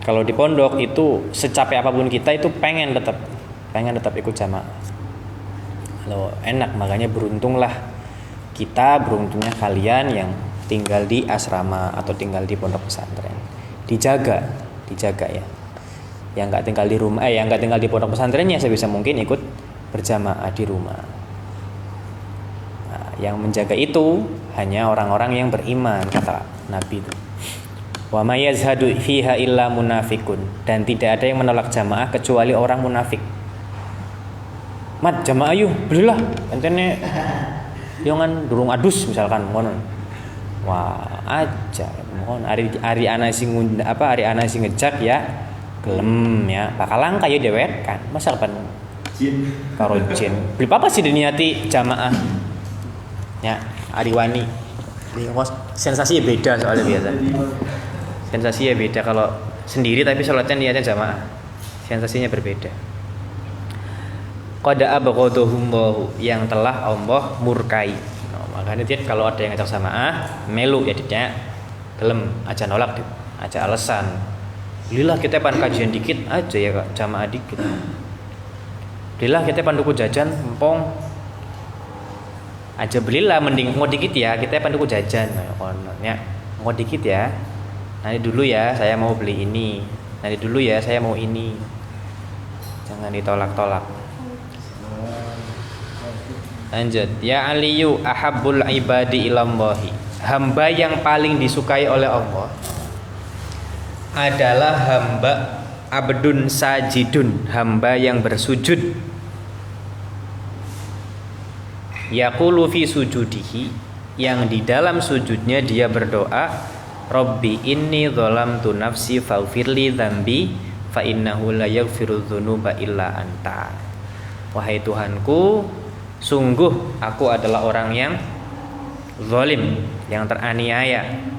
Kalau di pondok itu secapek apapun kita itu pengen tetap ikut jamaah. Kalau enak, makanya beruntunglah kita, beruntungnya kalian yang tinggal di asrama atau tinggal di pondok pesantren. Dijaga ya. Yang nggak tinggal di rumah, yang nggak tinggal di pondok pesantrennya sebisa mungkin ikut berjamaah di rumah. Nah, yang menjaga itu hanya orang-orang yang beriman, kata Nabi itu. Wa may yazhadu fiha illa munafikun, dan tidak ada yang menolak jamaah kecuali orang munafik. Mat jamaah yuk, belilah. Entene yongan durung adus misalkan ngono. Wah, aja mohon ari ana sing ari ana sing ngejak ya gelem ya. Bakal langka ya dewek kan. Masa kan jin karo jin. Beli apa sih diniati jamaah? Ya, ari wani. Sensasinya beda soalnya biasa. Sensasinya beda kalau sendiri tapi sholatnya niatnya jamaah. Sensasinya berbeda. Qad abghadahumullah, yang telah Allah murkai. Makanya dia kalau ada yang ngajak jamaah, melu ya dia gelem aja nolak, aja alasan. Belilah kita pan kajian dikit aja ya Kak, jamaah dikit. Belilah kita pan duku jajan empong. Aja belilah mending mau dikit ya, kita pan duku jajan. Ya, mau dikit ya. Nanti dulu ya saya mau beli ini. Nanti dulu ya saya mau ini. Jangan ditolak-tolak. Lanjut. Ya Aliyu ahabbul ibadi ilallahi. Hamba yang paling disukai oleh Allah adalah hamba abdun sajidun, hamba yang bersujud. Yaqulu fi sujudihi, yang di dalam sujudnya dia berdoa, Rabbi inni dzalamtu nafsi faghfirli dzambi fa innahu la yaghfiru dzunuba illa anta. Wahai Tuhanku, sungguh aku adalah orang yang zalim, yang teraniaya.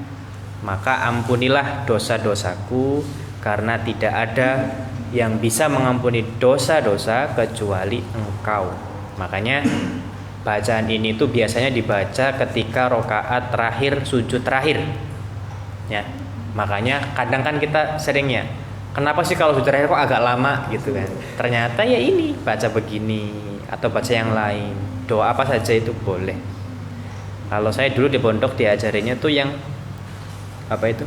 Maka ampunilah dosa-dosaku, karena tidak ada yang bisa mengampuni dosa-dosa kecuali Engkau. Makanya bacaan ini tuh biasanya dibaca ketika rakaat terakhir, sujud terakhir. Ya, makanya kadang kan kita seringnya, kenapa sih kalau sujud terakhir kok agak lama gitu kan? Ternyata ya ini baca begini atau baca yang lain, doa apa saja itu boleh. Kalau saya dulu di pondok diajarinya tuh yang apa itu?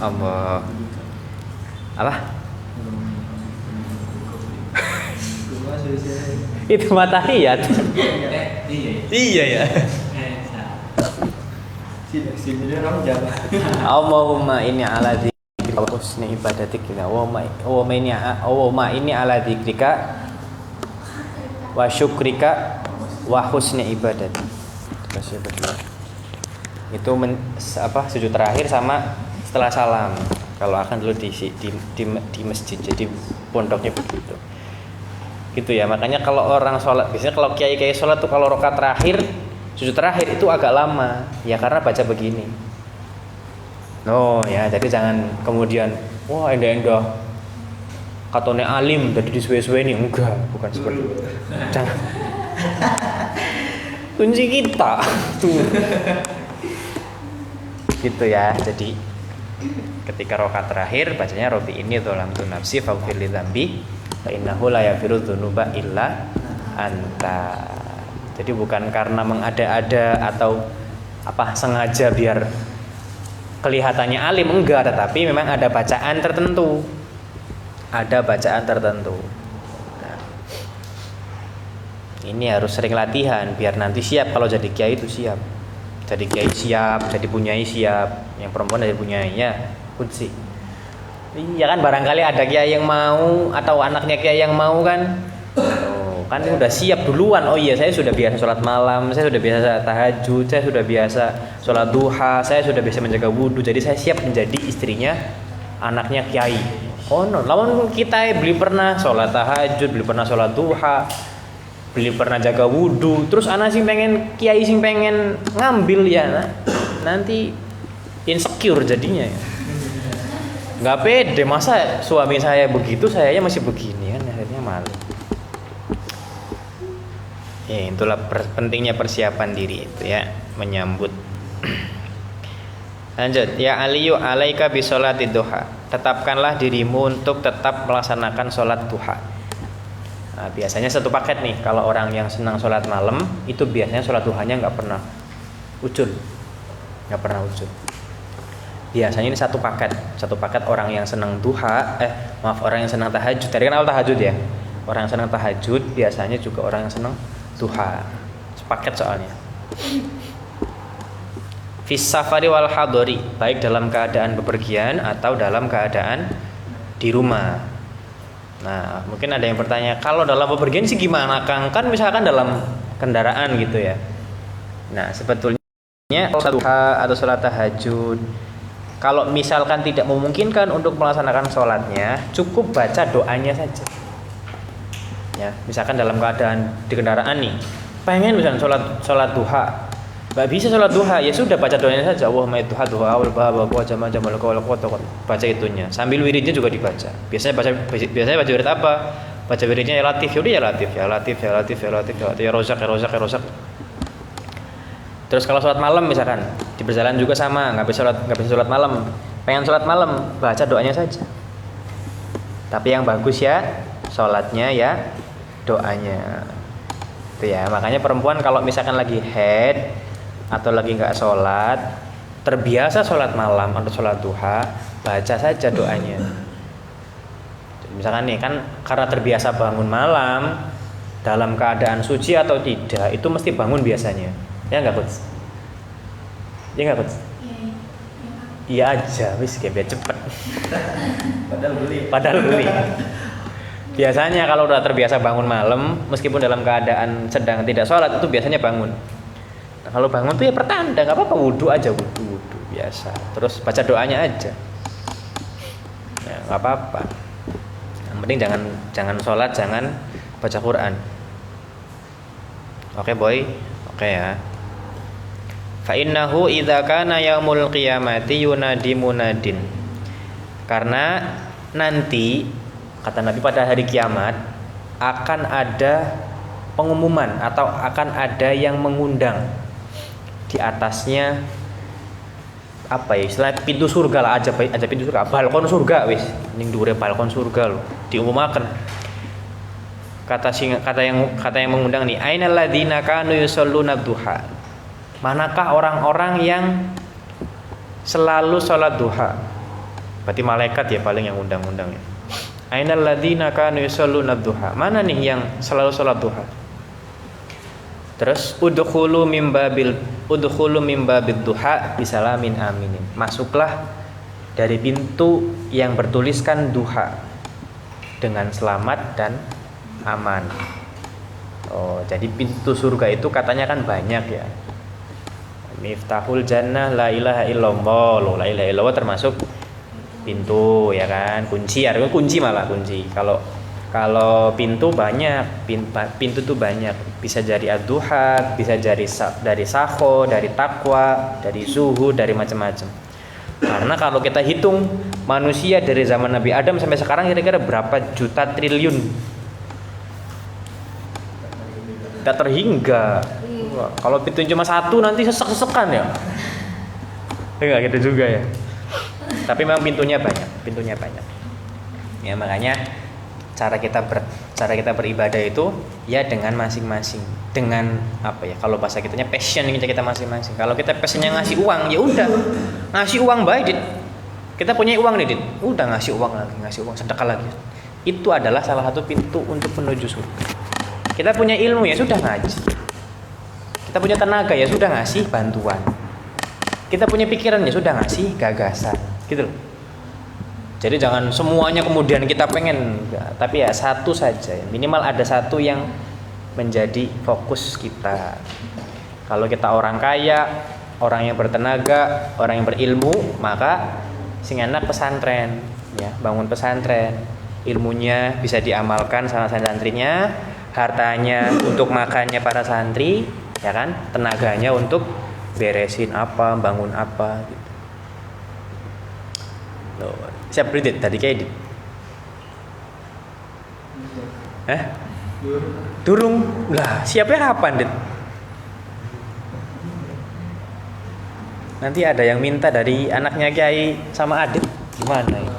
Allah apa? Itu matahiyat. Iya ya. Allahumma inni ala dzikrika wa husni ibadatik wa ma inni ala dzikrika wa syukrika wa husni ibadatik. Itu sujud terakhir sama setelah salam. Kalau akan dulu di masjid, jadi pondoknya begitu. Gitu ya. Makanya kalau orang sholat, biasanya kalau kiai sholat tuh kalau rakaat terakhir, sujud terakhir itu agak lama, ya karena baca begini. Ya, jadi jangan kemudian wah endah-endah katone alim jadi disuwe-suwe ini, enggak, bukan seperti itu. Jangan. Kunci kita tuh. Gitu ya. Jadi ketika rakaat terakhir bacanya Rabbi inni dzalamtu nafsi faghfirli dzambi fa innahu la yaghfiru dzunuba illa anta. Jadi bukan karena mengada-ada atau sengaja biar kelihatannya alim, enggak, tetapi memang ada bacaan tertentu. Nah, ini harus sering latihan biar nanti siap kalau jadi kiai itu siap. Jadi kiai siap, jadi punyai siap. Yang perempuan jadi punyainya kunci. Iya kan, barangkali ada kiai yang mau atau anaknya kiai yang mau kan. Kan udah siap duluan. Oh iya, saya sudah biasa sholat malam, saya sudah biasa tahajud, saya sudah biasa sholat duha, saya sudah biasa menjaga wudhu. Jadi saya siap menjadi istrinya anaknya kiai. Lawan kita beli pernah sholat tahajud, beli pernah sholat duha, beli pernah jaga wudhu. Terus anak sing pengen kiai sing pengen ngambil ya, nanti insecure jadinya. Nggak pede, masa suami saya begitu, saya masih begini kan, akhirnya malu. Ya, itulah pentingnya persiapan diri itu ya, menyambut. Lanjut, ya Aliyu alaika bisolati duha. Tetapkanlah dirimu untuk tetap melaksanakan sholat duha. Nah, biasanya satu paket nih. Kalau orang yang senang sholat malam, itu biasanya sholat duhanya nggak pernah ucul. Biasanya ini satu paket orang yang senang duha, orang yang senang tahajud. Tadi kan awal tahajud ya. Orang yang senang tahajud biasanya juga orang yang senang duha. Sepaket soalnya. Fis safari wal hadori, baik dalam keadaan bepergian atau dalam keadaan di rumah. Nah, mungkin ada yang bertanya, kalau dalam bepergian sih gimana, Kang? Kan misalkan dalam kendaraan gitu ya. Nah, sebetulnya sholat duha atau sholat tahajud, kalau misalkan tidak memungkinkan untuk melaksanakan sholatnya, cukup baca doanya saja. Ya, misalkan dalam keadaan di kendaraan nih, pengen misalnya sholat duha, nggak bisa sholat duha, ya sudah baca doanya saja. Allahumma duha awal bahwa jama jamal kawal kota, baca itunya. Sambil wiridnya juga dibaca. Biasanya baca wirid apa? Baca wiridnya ya latif, ya latif, ya rozak. Terus kalau sholat malam misalkan di perjalanan juga sama, nggak bisa sholat malam. Pengen sholat malam, baca doanya saja. Tapi yang bagus ya sholatnya ya doanya. Itu ya. Makanya perempuan kalau misalkan lagi haid atau lagi nggak sholat, terbiasa sholat malam atau sholat duha, baca saja doanya. Misalkan nih kan karena terbiasa bangun malam dalam keadaan suci atau tidak, itu mesti bangun biasanya. Ya nggak, Coach? Ya nggak, Coach? Iya aja, wis kayak biar cepet. Padahal beli. Biasanya kalau udah terbiasa bangun malam, meskipun dalam keadaan sedang tidak sholat, itu biasanya bangun. Nah, kalau bangun tuh ya pertanda, nggak apa-apa, wudhu aja, wudhu biasa. Terus baca doanya aja. Ya nggak apa-apa. Yang penting jangan sholat, jangan baca Quran. Oke boy, oke ya. Fa innahu idza kana yaumul qiyamati yunadi munadin. Karena nanti kata Nabi pada hari kiamat akan ada pengumuman atau akan ada yang mengundang di atasnya apa ya istilahnya pintu surga lah, aja pintu surga, balkon surga wis ning dhuwure balkon surga lho diumumaken. Kata yang mengundang nih, ainal ladzina kanu yusalluna duha. Manakah orang-orang yang selalu sholat duha? Berarti malaikat ya paling yang undang-undangnya. Ainal ladzina kanu yusalluna duha. Mana nih yang selalu sholat duha? Terus udkhulu mim babil duha bisalamin aminin. Masuklah dari pintu yang bertuliskan duha dengan selamat dan aman. Oh, jadi pintu surga itu katanya kan banyak ya. Miftahul jannah la ilaha illallah. La ilaha illallah termasuk pintu ya kan, kunci, artinya kunci malah kunci. Kalau pintu banyak, pintu tuh banyak. Bisa jadi ad-duha, bisa dari sakho, dari takwa, dari zuhud, dari macam-macam. Karena kalau kita hitung manusia dari zaman Nabi Adam sampai sekarang kira-kira berapa juta triliun? Tidak terhingga. Kalau pintu cuma satu nanti sesek-sesekan ya. Enggak gitu juga ya. Tapi memang pintunya banyak. Ya makanya cara kita beribadah itu ya dengan masing-masing, dengan apa ya, kalau bahasa kitanya passion kita masing-masing. Kalau kita passionnya ngasih uang, ya udah ngasih uang baik, Dit. Kita punya uang nih, Dit. Udah ngasih uang sedekah lagi. Itu adalah salah satu pintu untuk menuju surga. Kita punya ilmu, ya sudah ngaji. Kita punya tenaga, ya sudah ngasih bantuan. Kita punya pikiran, ya sudah ngasih gagasan, gitu loh. Jadi jangan semuanya kemudian kita pengen, tapi ya satu saja. Minimal ada satu yang menjadi fokus kita. Kalau kita orang kaya, orang yang bertenaga, orang yang berilmu, maka sing enak pesantren, ya, bangun pesantren. Ilmunya bisa diamalkan sama santrinya, hartanya untuk makannya para santri, ya kan? Tenaganya untuk beresin apa, bangun apa gitu. Loh, siap Dit tadi kayak Dit. Durung lah, siapnya kapan Dit? Nanti ada yang minta dari anaknya Kiai sama Adit. Gimana ini?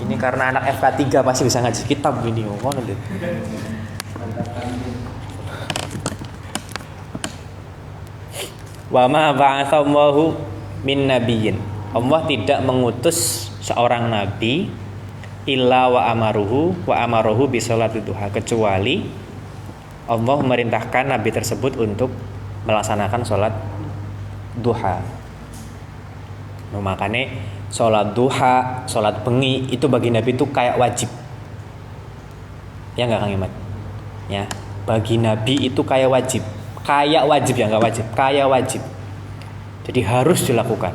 Ini karena anak FK3 pasti bisa ngaji kitab gini. Ngono Dit. Wa ma ba'atsallahu min nabiyyin. Allah tidak mengutus seorang nabi illa wa amaruhu bi sholati duha, kecuali Allah memerintahkan nabi tersebut untuk melaksanakan sholat duha. Nah, makanya sholat duha, sholat bengi itu bagi nabi itu kayak wajib. Ya enggak Kang Iman? Ya, bagi nabi itu kayak wajib. Kayak wajib ya, enggak wajib, kayak wajib. Jadi harus dilakukan.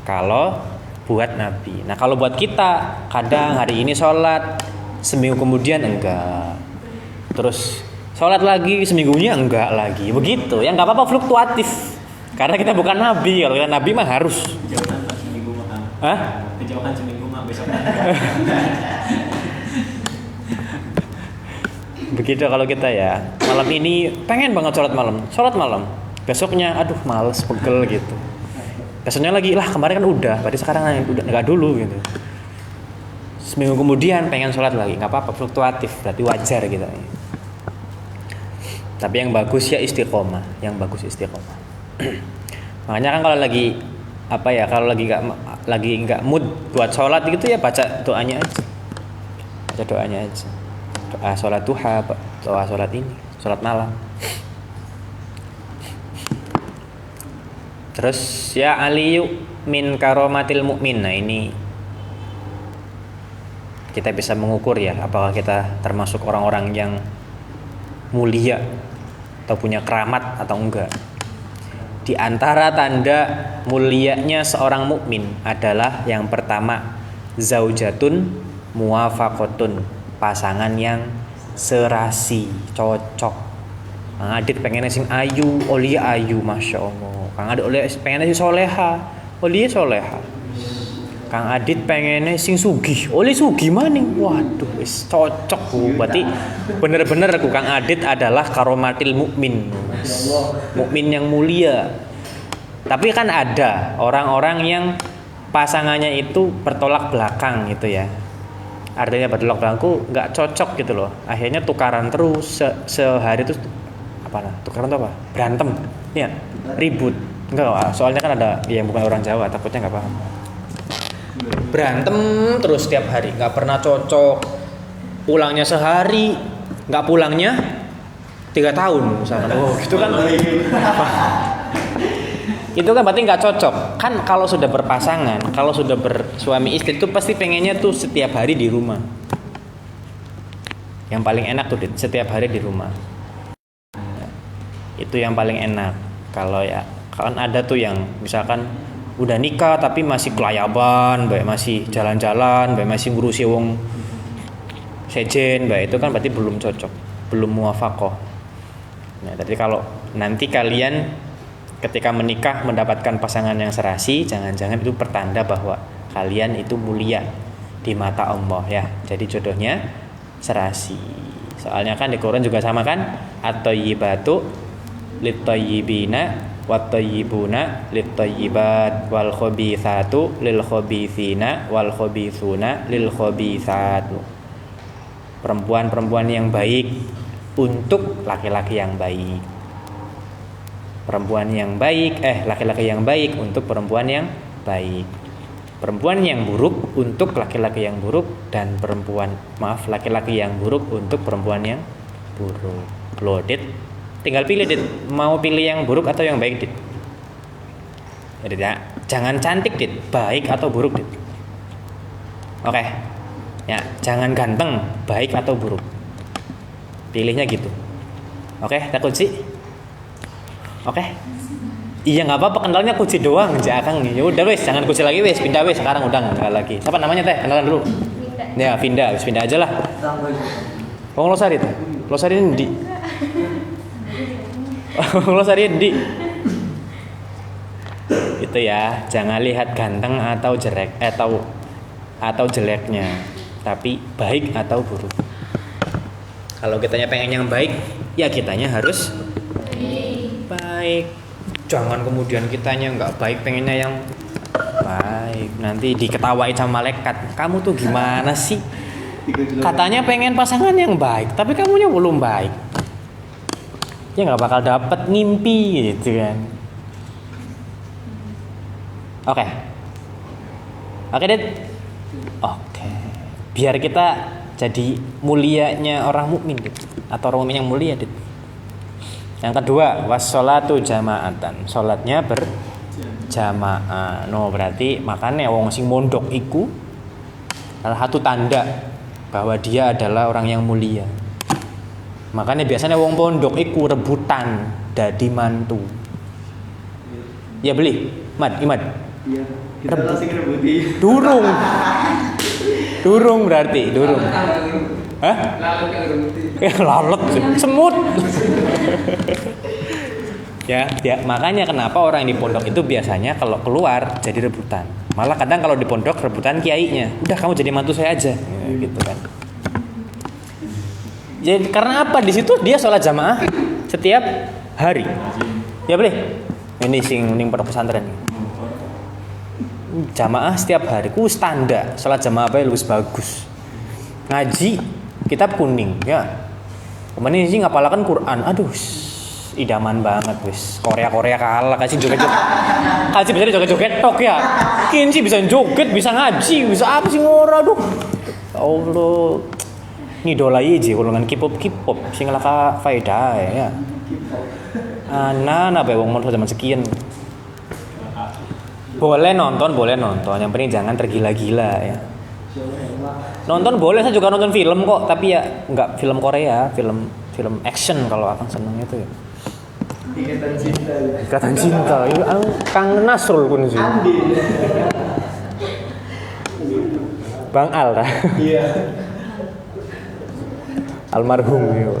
Kalau buat nabi. Nah, kalau buat kita, kadang hari ini sholat, seminggu kemudian enggak. Terus sholat lagi, seminggunya enggak lagi. Begitu. Ya enggak apa-apa, fluktuatif. Karena kita bukan nabi. Kalau kita nabi mah harus. Kejauhan seminggu mah. Hah? Kejauhan seminggu mah besok. Begitu kalau kita ya. Malam ini pengen banget sholat malam. Besoknya aduh males, pegel gitu. Besoknya lagi lah kemarin kan udah, berarti sekarang udah enggak dulu gitu. Seminggu kemudian pengen sholat lagi, nggak apa-apa, fluktuatif, berarti wajar gitu. Tapi yang bagus ya istiqomah, Makanya kan kalau lagi kalau lagi nggak mood buat sholat gitu ya baca doanya aja, doa sholat duha, doa sholat ini, sholat malam. Terus ya aliyu min karomatil mukmin. Nah ini kita bisa mengukur ya apakah kita termasuk orang-orang yang mulia atau punya keramat atau enggak. Di antara tanda mulianya seorang mukmin adalah yang pertama zaujatun muwafaqatun, pasangan yang serasi, cocok. Kang Adit pengennya sing ayu, Olia ayu, masya Allah. Kang Adit pengennya sing soleha, Olia soleha. Kang Adit pengennya sing sugih, Olia sugih maning. Waduh, wis cocok bu. Berarti bener-bener aku Kang Adit adalah karomatil mukmin, mukmin yang mulia. Tapi kan ada orang-orang yang pasangannya itu bertolak belakang gitu ya. Artinya bertolak belakangku nggak cocok gitu loh. Akhirnya tukaran terus sehari itu. Tukaran itu apa? Berantem, ya, ribut. Enggak, soalnya kan ada yang bukan orang Jawa, takutnya nggak paham. Berantem terus setiap hari, nggak pernah cocok. Pulangnya sehari, nggak pulangnya 3 tahun misalkan. Oh, gitu kan? Itu kan berarti nggak cocok. Kan kalau sudah berpasangan, kalau sudah bersuami istri itu pasti pengennya tuh setiap hari di rumah. Yang paling enak tuh setiap hari di rumah. Itu yang paling enak. Kalau ya kan ada tuh yang misalkan udah nikah tapi masih kelayaban, masih jalan-jalan, masih ngurusi wong sejen, itu kan berarti belum cocok, belum muwafaqah. Nah, tapi kalau nanti kalian ketika menikah mendapatkan pasangan yang serasi, jangan-jangan itu pertanda bahwa kalian itu mulia di mata Allah ya. Jadi jodohnya serasi. Soalnya kan di Quran juga sama kan, at-thayyibatu lit-thayyibina wat-thayyibuna lit-thayyibat wal khabithatu lil khabithina wal khabithuna lil khabithat. Perempuan-perempuan yang baik untuk laki-laki yang baik. Laki-laki yang baik untuk perempuan yang baik. Perempuan yang buruk untuk laki-laki yang buruk, dan laki-laki yang buruk untuk perempuan yang buruk. Loh, Dit, tinggal pilih, Dit. Mau pilih yang buruk atau yang baik, Dit? Ya, jangan cantik, Dit. Baik atau buruk, Dit? Oke. Ya, jangan ganteng, baik atau buruk. Pilihnya gitu. Oke, tak kunci. Oke. Iya nggak apa-apa, kenalnya kunci doang aja Kang. Ya udah wes, jangan kunci lagi wes, pindah wes sekarang udah nggak lagi. Siapa namanya teh? Kenalan dulu. Ya pindah, wes pindah aja lah. Oh Losari teh. Losari ini di. Losari di. Itu ya, jangan lihat ganteng atau jelek atau jeleknya, tapi baik atau buruk. Kalau kitanya pengen yang baik, ya kitanya harus baik. Jangan kemudian kitanya nggak baik, pengennya yang baik. Nanti diketawain sama malaikat. Kamu tuh gimana sih? Katanya pengen pasangan yang baik, tapi kamunya belum baik. Ya nggak bakal dapet, ngimpi gitu kan. Oke. Oke, Dit. Oke. Biar kita jadi mulianya orang mukmin, Dit. Atau orang mukmin yang mulia, Dit. Yang kedua, wassolatu jamaatan. Salatnya berjamaah. No, berarti makanya wong sing mondok iku salah satu tanda bahwa dia adalah orang yang mulia. Makanya biasanya wong pondok iku rebutan dadi mantu. Ya beli, Imad. Iya. Kita langsung rebuti. Durung berarti, durung. Hah? Lalat, semut. ya, makanya kenapa orang di pondok itu biasanya kalau keluar jadi rebutan. Malah kadang kalau di pondok rebutan kiainya. Udah kamu jadi mantu saya aja, gitu kan. Jadi karena apa? Di situ dia sholat jamaah setiap hari. Ya boleh. Ini ning pondok pesantren. Jamaah setiap hari ku standar. Sholat jamaah apa yang lebih bagus. Ngaji kitab kuning ya. Kemarin sih ngapalakan Quran. Aduh, idaman banget wis. Korea kalah kasih joget-joget. Kasih bisa joget-joget tok ya. Kini sih bisa joget, bisa ngaji, bisa apa sih ngora aduh. Ya Allah. Ngidolai aja kalau dengan K-pop sing laka faedah ya. Anak apa wong mau zaman sekian. Boleh nonton, yang penting jangan tergila-gila ya. Nonton boleh, saya juga nonton film kok, tapi ya nggak film Korea, film action kalau akan seneng itu ya. Ikatan cinta, itu Kang Nasrul pun sih. Bang Al dah. Iya. Almarhum gitu.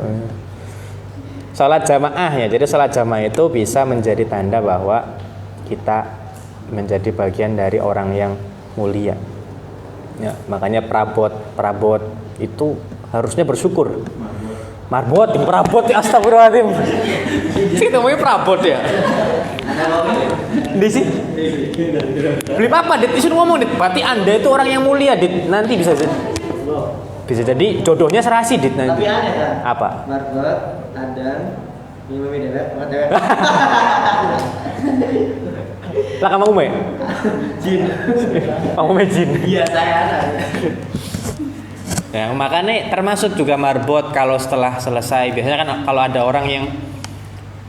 Salat jamaah ya, jadi salat jamaah itu bisa menjadi tanda bahwa kita menjadi bagian dari orang yang mulia. Ya, makanya perabot itu harusnya bersyukur. Marbot, perabot ya astagfirullahaladzim. Sih namanya perabot ya. Di sih. Beli apa, Dit? Disuruh ngomong, Dit. Berarti Anda itu orang yang mulia, Dit. Nanti bisa jadi jodohnya serasi, Dit, nanti. Tapi aneh kan? Apa? Marbot, Adam, minum dewek, dewek. Lah kamu Ume? Jin. Kamu Ume jin. Iya, saya anak. Ya, makanya termasuk juga marbot kalau setelah selesai. Biasanya kan kalau ada orang yang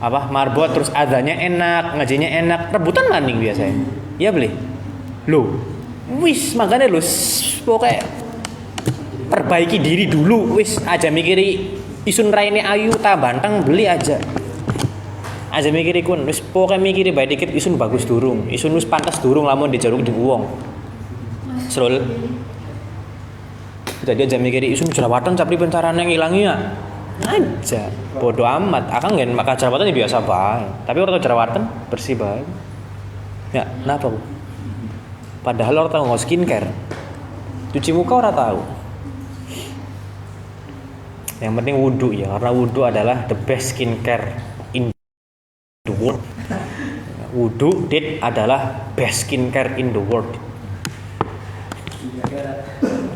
marbot terus adanya enak, ngajinya enak, rebutan maning biasanya. Iya beli. Lo. Wis, makanya lo pokoknya perbaiki diri dulu, wis aja mikiri isun raine ayu ta banteng beli aja. Aja mikiri kun, wis pokoknya mikiri bae dikit isun bagus durung, isun wis pantes durung lamun dijaruk di wong. Srul. Jadi aja mikiri isun jerawatan capri pencarane ngilangi ya. Aja. Bodoh amat, akang ngen maka jerawatan ya biasa bae. Tapi ora tau jerawatan bersih bae. Ya, kenapa, Bu? Padahal ora tau nggo skincare. Cuci muka ora tahu. Yang penting wudu ya, karena wudu adalah the best skincare in the world. Wudu adalah best skincare in the world.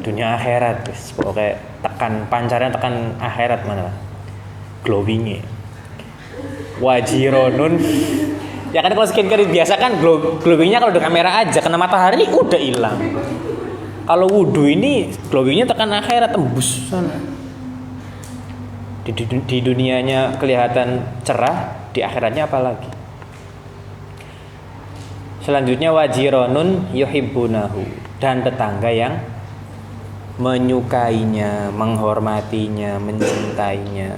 Dunia akhirat, pokoknya tekan pancarnya tekan akhirat mana? Glowingnya. Wajironun. Ya kan kalau skincare biasa kan glowingnya kalau di kamera aja kena matahari udah hilang. Kalau wudu ini glowingnya tekan akhirat tembus sana. Di dunianya kelihatan cerah, di akhiratnya apalagi. Selanjutnya wajironun yuhibbunahu, dan tetangga yang menyukainya, menghormatinya, mencintainya.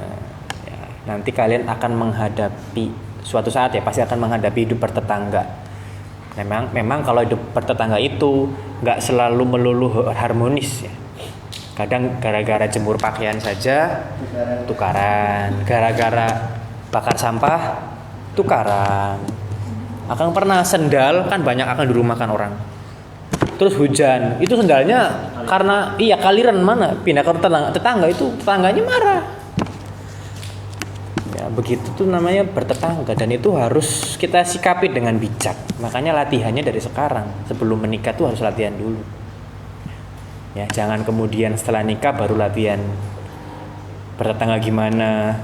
Ya, nanti kalian akan menghadapi suatu saat ya pasti akan menghadapi hidup bertetangga. Memang kalau hidup bertetangga itu nggak selalu melulu harmonis ya. Kadang gara-gara jemur pakaian saja tukaran, gara-gara bakar sampah tukaran. Akang pernah sendal kan banyak akan dirumahkan orang. Terus hujan, itu sendalnya karena kaliran mana pindah ke tetangga itu tetangganya marah. Ya begitu tuh namanya bertetangga, dan itu harus kita sikapi dengan bijak. Makanya latihannya dari sekarang, sebelum menikah tuh harus latihan dulu. Ya, jangan kemudian setelah nikah baru latihan bertetangga gimana,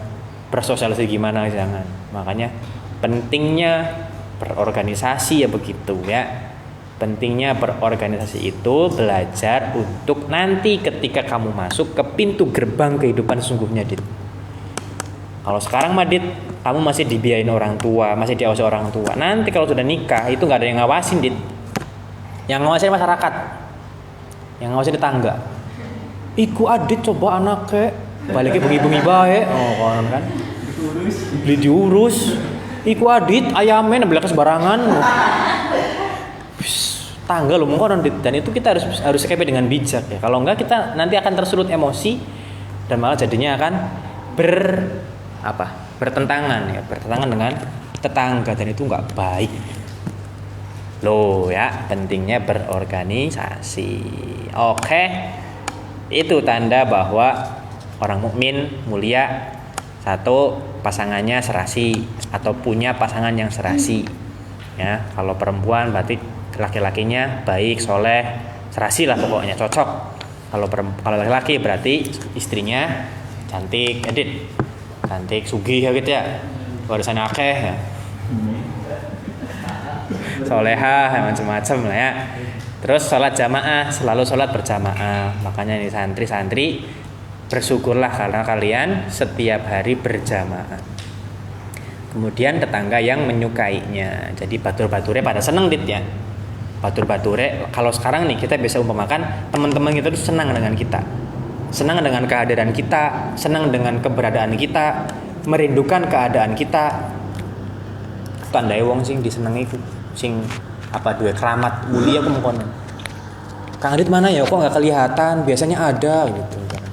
bersosialisasi gimana, jangan. Makanya pentingnya berorganisasi ya begitu ya. Pentingnya berorganisasi itu belajar untuk nanti ketika kamu masuk ke pintu gerbang kehidupan sesungguhnya, Dit. Kalau sekarang mah, Dit, kamu masih dibiayain orang tua, masih diawasi orang tua. Nanti kalau sudah nikah itu nggak ada yang ngawasin, Dit. Yang ngawasin masyarakat, yang ngawasin tetangga. Iku Adit coba anaknya baliknya bengi-bengi bae. Oh, konon kan. Beli diurus. Iku Adit ayamnya nembelak sembarangan. Tangga loh konon, Dit. Dan itu kita harus sikapi dengan bijak ya. Kalau enggak kita nanti akan tersulut emosi dan malah jadinya akan bertentangan ya, bertentangan dengan tetangga, dan itu enggak baik. Loh ya, pentingnya berorganisasi. Oke. Itu tanda bahwa orang mukmin mulia, satu, pasangannya serasi atau punya pasangan yang serasi. Ya, kalau perempuan berarti laki-lakinya baik, soleh, serasi lah pokoknya, cocok. Kalau laki-laki berarti istrinya cantik, Edit. Cantik, sugih ya gitu ya. Warisannya akeh ya. Solehah, macam-macam lah ya. Terus sholat jamaah, selalu sholat berjamaah. Makanya ini santri-santri bersyukurlah karena kalian setiap hari berjamaah. Kemudian tetangga yang menyukainya. Jadi batur-baturnya pada seneng, Dit ya. Batur-baturnya kalau sekarang nih kita bisa umpamakan teman-teman kita tuh senang dengan kita. Senang dengan kehadiran kita, senang dengan keberadaan kita, merindukan keadaan kita. Tandai wong sing disenengi sing apa duwe keramat mulia aku mengkono. Kang Adit mana ya, kok nggak kelihatan, biasanya ada gitu kan.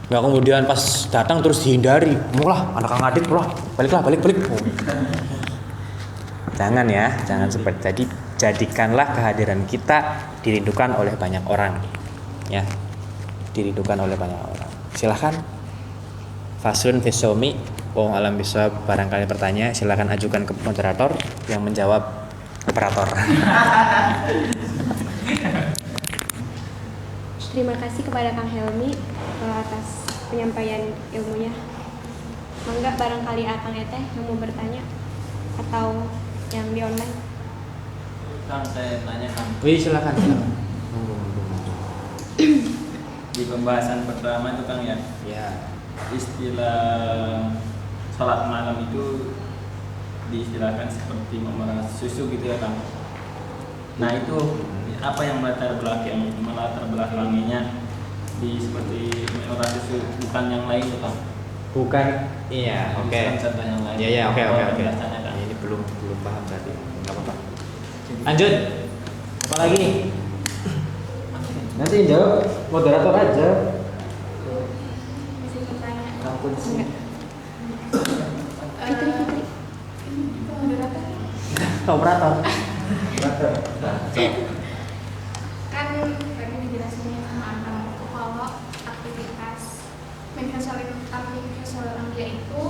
Nggak kemudian pas datang terus dihindari, mulah anak Kang Adit mulah, balik. Oh. Jangan ya, jangan seperti tadi. Jadikanlah kehadiran kita dirindukan oleh banyak orang ya, dirindukan oleh banyak orang. Silahkan Fasun Fisomi Wong alam bisa barangkali bertanya, silahkan ajukan ke moderator yang menjawab operator. Terima kasih kepada Kang Helmi atas penyampaian ilmunya. Mangga barangkali Akang Eteh yang mau bertanya atau yang di online. Kang, saya tanya Kang. Wih, silakan. Di pembahasan pertama itu Kang ya. Ya. Istilah salat malam itu diistilahkan seperti memerah susu gitu ya Kang. Nah itu apa yang melatar belakanginya di seperti memerah susu, bukan yang lain tuh Kang? Bukan, iya, oke. Contoh yang lain. Iya, oke. Kang. Ini belum paham berarti. Enggak apa-apa. Lanjut. Apa lagi? Nanti jawab moderator aja. Fitri. Operator. Kan tadi dijelasinnya sama Akang itu kalau aktivitas Anbiya itu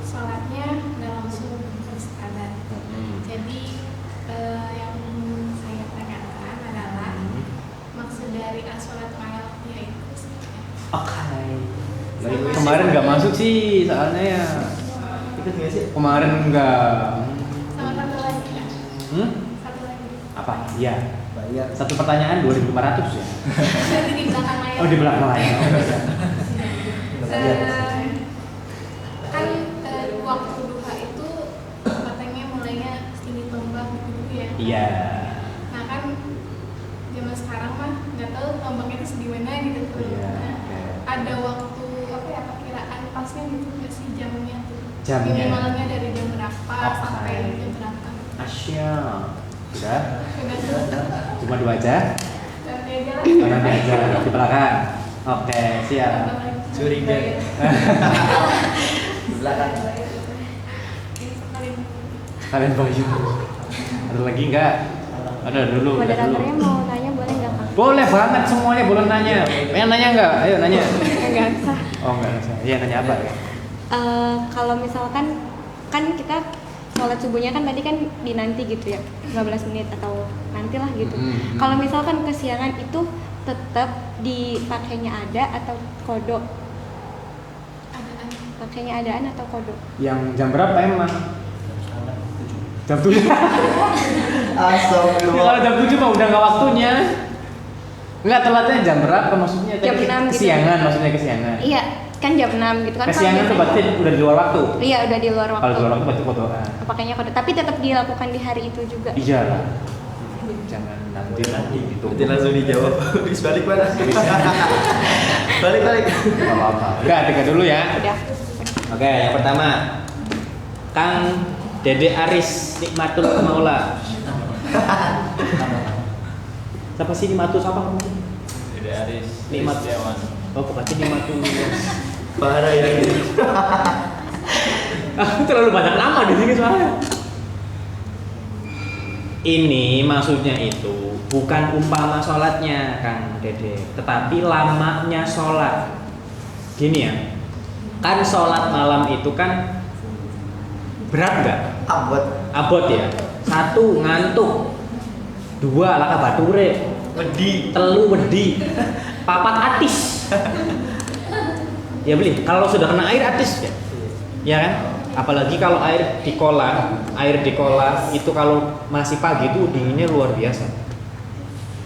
sholatnya nggak langsung beristiadat. Jadi yang saya tanyakan adalah maksud dari sholat Anbiya itu seperti apa? Oke. Kemarin nggak masuk sih soalnya ya. Ikut nggak sih? Kemarin nggak. Sama satu lagi kan? Satu lagi. Apa? Iya. Bayar. Satu pertanyaan 2.500 ya. Jadi di belakang layar. Oh, di belakang layar. Kan waktu duha itu katanya mulainya tinggi tombak gitu ya. Iya. Nah kan zaman sekarang mah nggak tahu tombaknya itu segimana gitu. Iya. Nah, ada waktu apa ya perkiraan pasnya gitu nggak sih jamnya tuh? Jamnya. Minimalnya dari jam berapa Oke. sampai jam berapa? Asya. Sudah? Sudah. Cuma 2 aja? Nanti aja lah. Oh, nanti aja di belakang. Oke, siap. Curiga. Di belakang. Kalian baju. Ada lagi enggak? Ada dulu. Moderatornya mau nanya boleh nggak Kang? Boleh banget, semuanya boleh nanya. Pengen nanya enggak? Ayo nanya. Enggak usah. Oh, enggak usah. Iya, nanya apa ya? Kalau misalkan kan kita sholat subuhnya kan tadi kan dinanti gitu ya 15 menit atau nantilah gitu. Kalau misalkan kesiangan itu tetap dipakainya ada atau kodok? Adaan. Pakainya adaan atau kodok? Yang jam berapa emang? Jam 7. Astagfirullah. Kalau jam 7 mah udah nggak waktunya. Enggak, telatnya jam berapa maksudnya? Jam 6 gitu. Kesiangan maksudnya kesiangan. Iya, kan jam 6 gitu kan. Kesiangan tuh berarti udah di luar waktu. Iya, udah di luar waktu. Kalau di luar waktu berarti kodokan. Pakainya kodok, tapi tetap dilakukan di hari itu juga. Iya lah. Jangan nanti gitu. Nanti langsung dijawab. Bis balik mana? Balik. Enggak apa-apa. Udah, tiga dulu ya. Udah. Oke, yang pertama. Kang Dede Aris Nikmatul Maula. Siapa sih Nikmatul siapa kamu? Dede Aris Nikmat. Setiawan. Oh, bukan Nikmatul. Parah ya ini. Terlalu banyak nama di sini soalnya. Ini maksudnya itu bukan umpama sholatnya Kang Dede, tetapi lamanya sholat. Gini ya, kan sholat malam itu kan berat nggak? Abot ya. 1 ngantuk, 2 laka bature, Wedi. 3 wedi, 4 atis. Ya beli. Kalau sudah kena air atis ya, ya kan? Apalagi kalau air di kolam itu kalau masih pagi itu dinginnya luar biasa.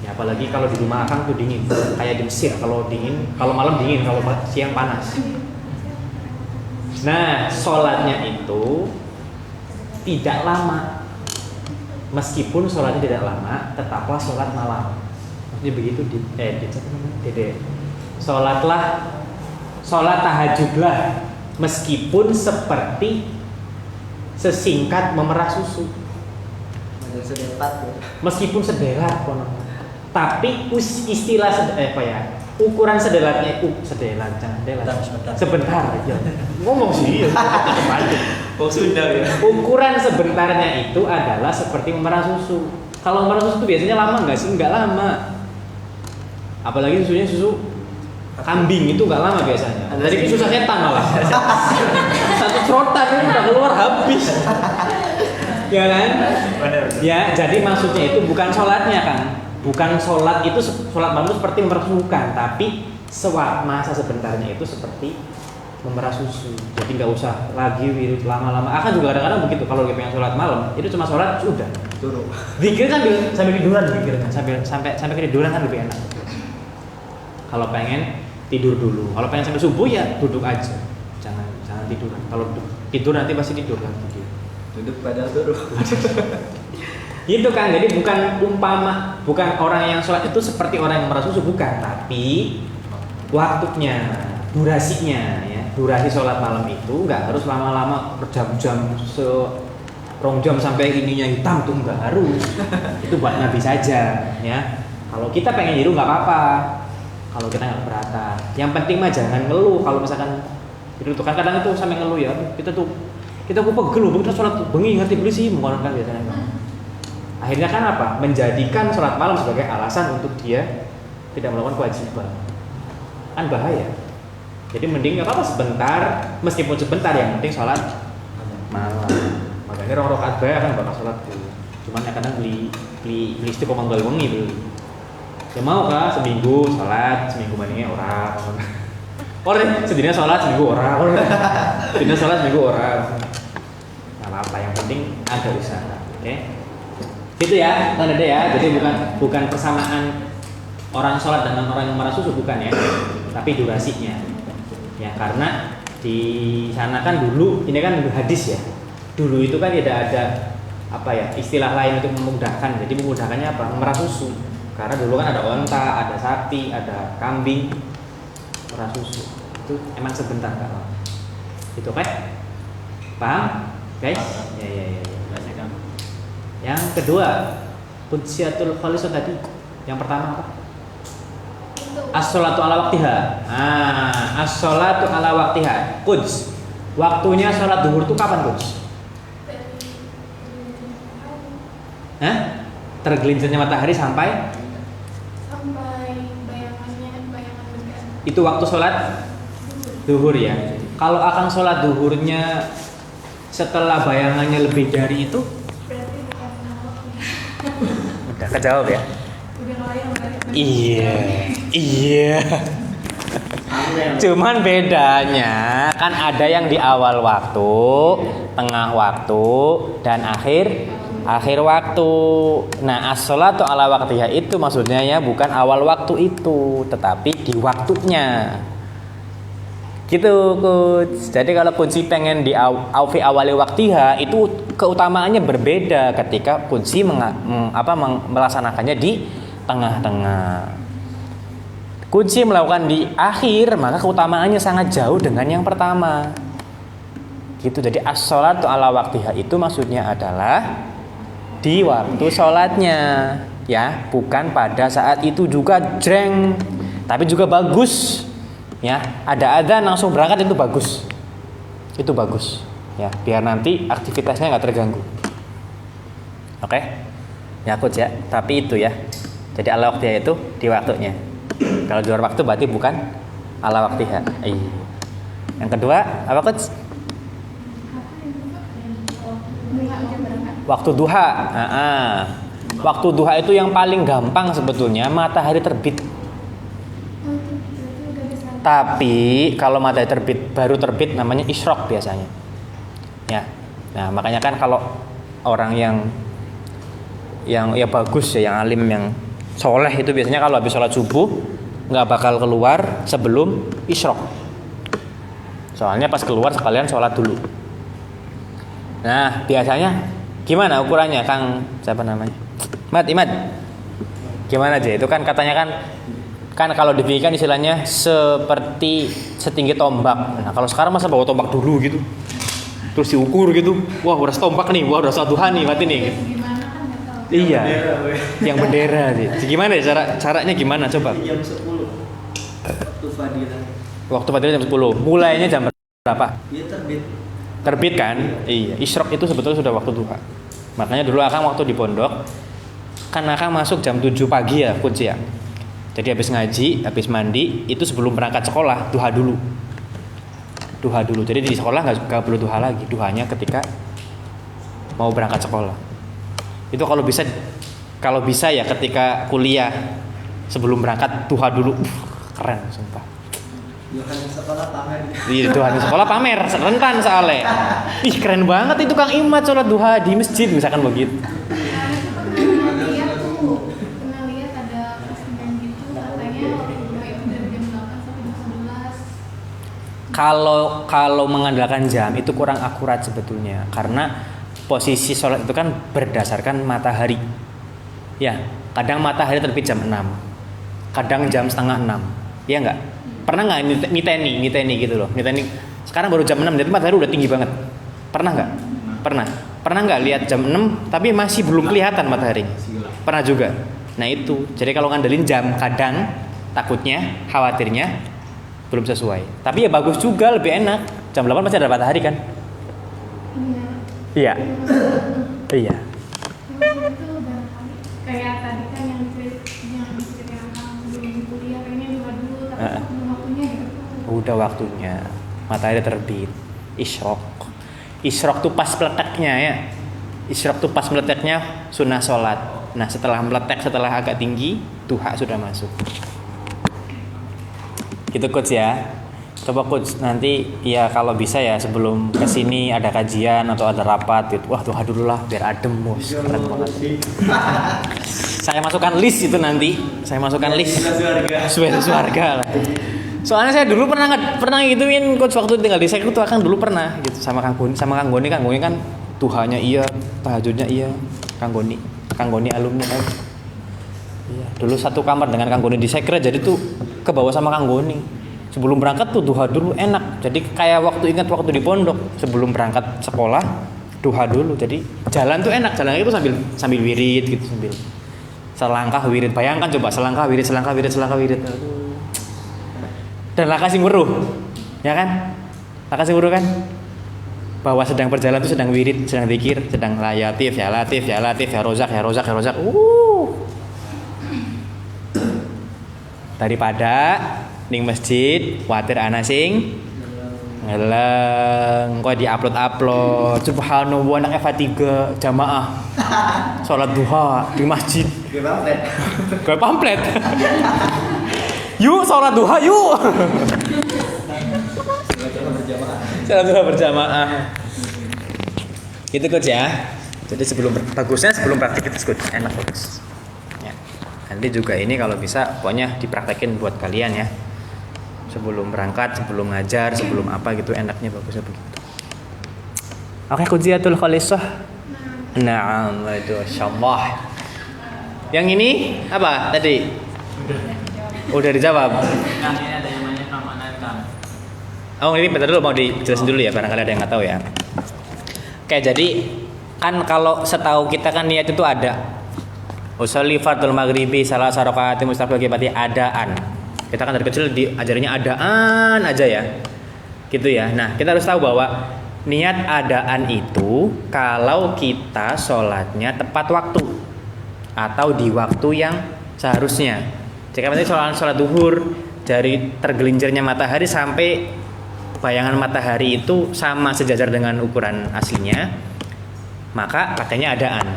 Ya apalagi kalau di rumah Akang tuh dingin, kayak di Mesir kalau dingin, kalau malam dingin, kalau siang panas. Nah, sholatnya itu tidak lama. Meskipun sholatnya tidak lama, tetaplah sholat malam. Maksudnya begitu Dede. Sholat tahajudlah. Meskipun seperti sesingkat memerah susu, meskipun sedelat, tapi istilah ukuran sedelatnya sebentar aja. Ngomong sih, Oh sudah ya. ukuran sebentarnya itu adalah seperti memerah susu. Kalau memerah susu itu biasanya lama nggak sih? Nggak lama. Apalagi susunya susu kambing itu nggak lama biasanya. Jadi itu susah setan malah. Satu serotan itu udah keluar habis. Ya kan? Ya, jadi maksudnya itu bukan sholatnya kan. Bukan sholat itu sholat malam seperti memerah susu kan, tapi masa sebentarnya itu seperti memerah susu. Jadi nggak usah lagi wirid lama-lama. Akan juga kadang-kadang begitu kalau dia pengen sholat malam, itu cuma sholat sudah. Turun. Zikir sambil tiduran sampai ketiduran kan lebih enak. Kalau pengen tidur dulu. Kalau pengen sampai subuh ya duduk aja. Jangan tiduran. Kalau tidur nanti pasti tidur lagi. Duduk padahal turun. Gitu kan. Jadi bukan orang yang sholat itu seperti orang yang memerah susu, bukan, tapi waktunya, durasinya ya. Durasi sholat malam itu nggak harus lama-lama berjam-jam jam sampai ininya hitam tuh nggak harus. Itu buat Nabi saja ya. Kalau kita pengen tidur nggak apa-apa. Kalau kita nggak keberatan, yang penting mah jangan ngeluh. Kalau misalkan itu kan kadang itu sampai ngeluh ya, kita pegel, kita sholat bengi ngerti beli sih, mungkin kan biasanya. Akhirnya kan apa? Menjadikan sholat malam sebagai alasan untuk dia tidak melakukan kewajiban, kan bahaya. Jadi mending nggak apa-apa sebentar, meskipun sebentar, yang penting sholat malam. Makanya rong rakaat bae kan bakal sholat dulu. Cuman ya kadang beli istiqomah nggal wengi beli. Ya mau kah seminggu sholat, seminggu maningnya orang. Sedihnya sholat seminggu orang. Sedihnya sholat seminggu orang. Nggak apa-apa, yang penting ada usaha. Oke? Gitu ya, Kang Dede ya. Jadi bukan persamaan orang sholat dengan orang yang marah susu, bukan ya. Tapi durasinya. Ya karena di sana kan dulu, ini kan hadis ya. Dulu itu kan tidak ada istilah lain untuk memudahkan. Jadi memudahkannya apa? Memerah susu. Karena dulu kan ada onta, ada sapi, ada kambing, merah susu. Itu emang sebentar kan? Itu kan? Paham? Guys? Ya. Yang kedua, Qudsyatul Khalisah tadi. Yang pertama apa? As-sholatu ala waqtiha. As-sholatu ala waqtiha. Quds. Waktunya sholat zuhur itu kapan, Quds? Tergelincirnya matahari sampai bayangan dekat. itu waktu sholat zuhur ya. Kalau akang sholat duhurnya setelah bayangannya lebih dari itu, Berarti bukan waktu. udah kejawab ya. Udah lain berarti. Iya. Cuman bedanya kan ada yang di awal waktu, tengah waktu, dan akhir waktu. Nah, as-sholatu ala waqtiha itu maksudnya ya bukan awal waktu itu, tetapi di waktunya. Gitu, Coach. Jadi kalau kunci pengen di awali waktiha itu keutamaannya berbeda ketika kunci melaksanakannya di tengah-tengah. Kunci melakukan di akhir, maka keutamaannya sangat jauh dengan yang pertama. Gitu. Jadi as-sholatu ala waqtiha itu maksudnya adalah di waktu sholatnya, ya, bukan pada saat itu juga jreng, tapi juga bagus. Ya, ada adzan langsung berangkat itu bagus. Itu bagus. Ya, biar nanti aktivitasnya nggak terganggu. Oke? Ya, Coach ya. Tapi itu ya. Jadi ala waqtiha itu di waktunya. Kalau di luar waktu berarti bukan ala waqtiha. Iya. Yang kedua, apa Coach? Waktu duha. Waktu duha itu yang paling gampang sebetulnya, matahari terbit. Tapi kalau matahari terbit baru terbit namanya isyraq biasanya. Ya. Nah, makanya kan kalau orang yang ya bagus ya, yang alim, yang soleh itu biasanya kalau habis sholat subuh nggak bakal keluar sebelum isyraq. Soalnya pas keluar sekalian sholat dulu. Nah, biasanya gimana ukurannya, Kang? Siapa namanya? Imad. Gimana aja? Itu kan katanya kan kalau dipikirkan istilahnya seperti setinggi tombak. Nah, kalau sekarang masa bawa tombak dulu gitu, terus diukur gitu. Wah, udah tombak nih, wah udah satu nih, mati nih. Gitu. Gimana kan nggak tahu. Iya, yang bendera sih. Gimana ya caranya gimana coba? Jam 10 waktu fadilah. Waktu fadilah jam 10. Mulainya jam berapa? Dia terbit. Terbit kan? Iya, isyraq itu sebetulnya sudah waktu duha. Makanya dulu akang waktu di pondok kan akang masuk jam 7 pagi ya, kunci ya. Jadi habis ngaji, habis mandi, itu sebelum berangkat sekolah duha dulu. Jadi di sekolah nggak perlu duha lagi. Duhanya ketika mau berangkat sekolah. Itu kalau bisa ya ketika kuliah sebelum berangkat duha dulu. Keren sumpah. Duha sekolah pamer. Iya, duha di sekolah pamer, rentan soalnya. Ih, keren banget itu Kang Imad sholat duha di masjid misalkan begitu. Pernah lihat ada postingan gitu katanya waktu itu dari jam 8 sampai jam 11. Kalau mengandalkan jam itu kurang akurat sebetulnya, karena posisi sholat itu kan berdasarkan matahari. Ya, kadang matahari terbit jam 6, kadang jam setengah 6. Iya nggak? Pernah nggak niteni gitu loh? Niteni sekarang baru jam 6, jadi matahari udah tinggi banget. Pernah nggak? Pernah nggak lihat jam 6 tapi masih belum kelihatan matahari? Pernah juga. Nah itu, jadi kalau ngandelin jam kadang takutnya, khawatirnya belum sesuai. Tapi ya bagus juga, lebih enak. Jam 8 masih ada matahari kan? Iya. Iya. Maksudnya itu barangkali kayak tadi kan yang diceritakan sebelum kuliah kayaknya juga dulu tapi belum waktunya gitu. Udah waktunya. Matahari terbit. Isyraq tuh pas meletaknya ya. Isyraq tuh pas meletaknya sunnah sholat. Nah setelah meletak, setelah agak tinggi, duha sudah masuk. Gitu Coach ya. Coba Coach nanti ya kalau bisa ya sebelum kesini ada kajian atau ada rapat gitu. Wah duha dulu lah biar adem bos. Keren banget. Saya masukkan list itu nanti. Saya masukkan list. Suarga lah. Soalnya saya dulu pernah gituin Coach waktu tinggal di Sekre tuh Kang dulu pernah gitu sama Kang Goni kan duhanya iya, tahajudnya iya. Kang Goni alumni kan. Iya, dulu satu kamar dengan Kang Goni di Sekre, jadi tuh ke bawah sama Kang Goni. Sebelum berangkat tuh duha dulu enak. Jadi kayak waktu di pondok, sebelum berangkat sekolah duha dulu. Jadi jalan tuh enak, jalan itu sambil wirid gitu, sambil selangkah wirid. Bayangkan coba selangkah wirid. Dan langkah sing weruh. Ya kan? Langkah sing weruh kan? Bahwa sedang berjalan itu sedang wirid, sedang zikir, sedang ya latif, ya rozak. Daripada ning masjid kuatir ana sing Ngelang, kok di-upload. Subhanallah, anak Eva 3 jamaah. Sholat duha di masjid. Gue pamflet. Gue pamflet. Yuk sholat duha yuk. Sholat duha berjamaah. Gitu coach ya. Jadi bagusnya sebelum praktik itu coach, enak coach. Ya. Nanti juga ini kalau bisa pokoknya dipraktekin buat kalian ya. Sebelum berangkat, sebelum ngajar, sebelum apa gitu enaknya bagusnya begitu. Oke, kujiatul khalisah. Naam, itu insyaallah. Yang ini apa tadi? Udah dijawab. Kang, ini ada yang nanya Kang mana Kang? Oh, ini bentar dulu mau dijelasin dulu ya, barangkali ada yang nggak tahu ya. Oke, jadi kan kalau setahu kita kan niat itu ada. Usolli fardul maghribi salah sarakaati mustaqbil qibati adaan. Kita kan dari kecil diajarinnya adaan aja ya. Gitu ya. Nah, kita harus tahu bahwa niat adaan itu kalau kita sholatnya tepat waktu atau di waktu yang seharusnya. Jika misalnya sholat duhur dari tergelincirnya matahari sampai bayangan matahari itu sama sejajar dengan ukuran aslinya, maka pakainya adaan.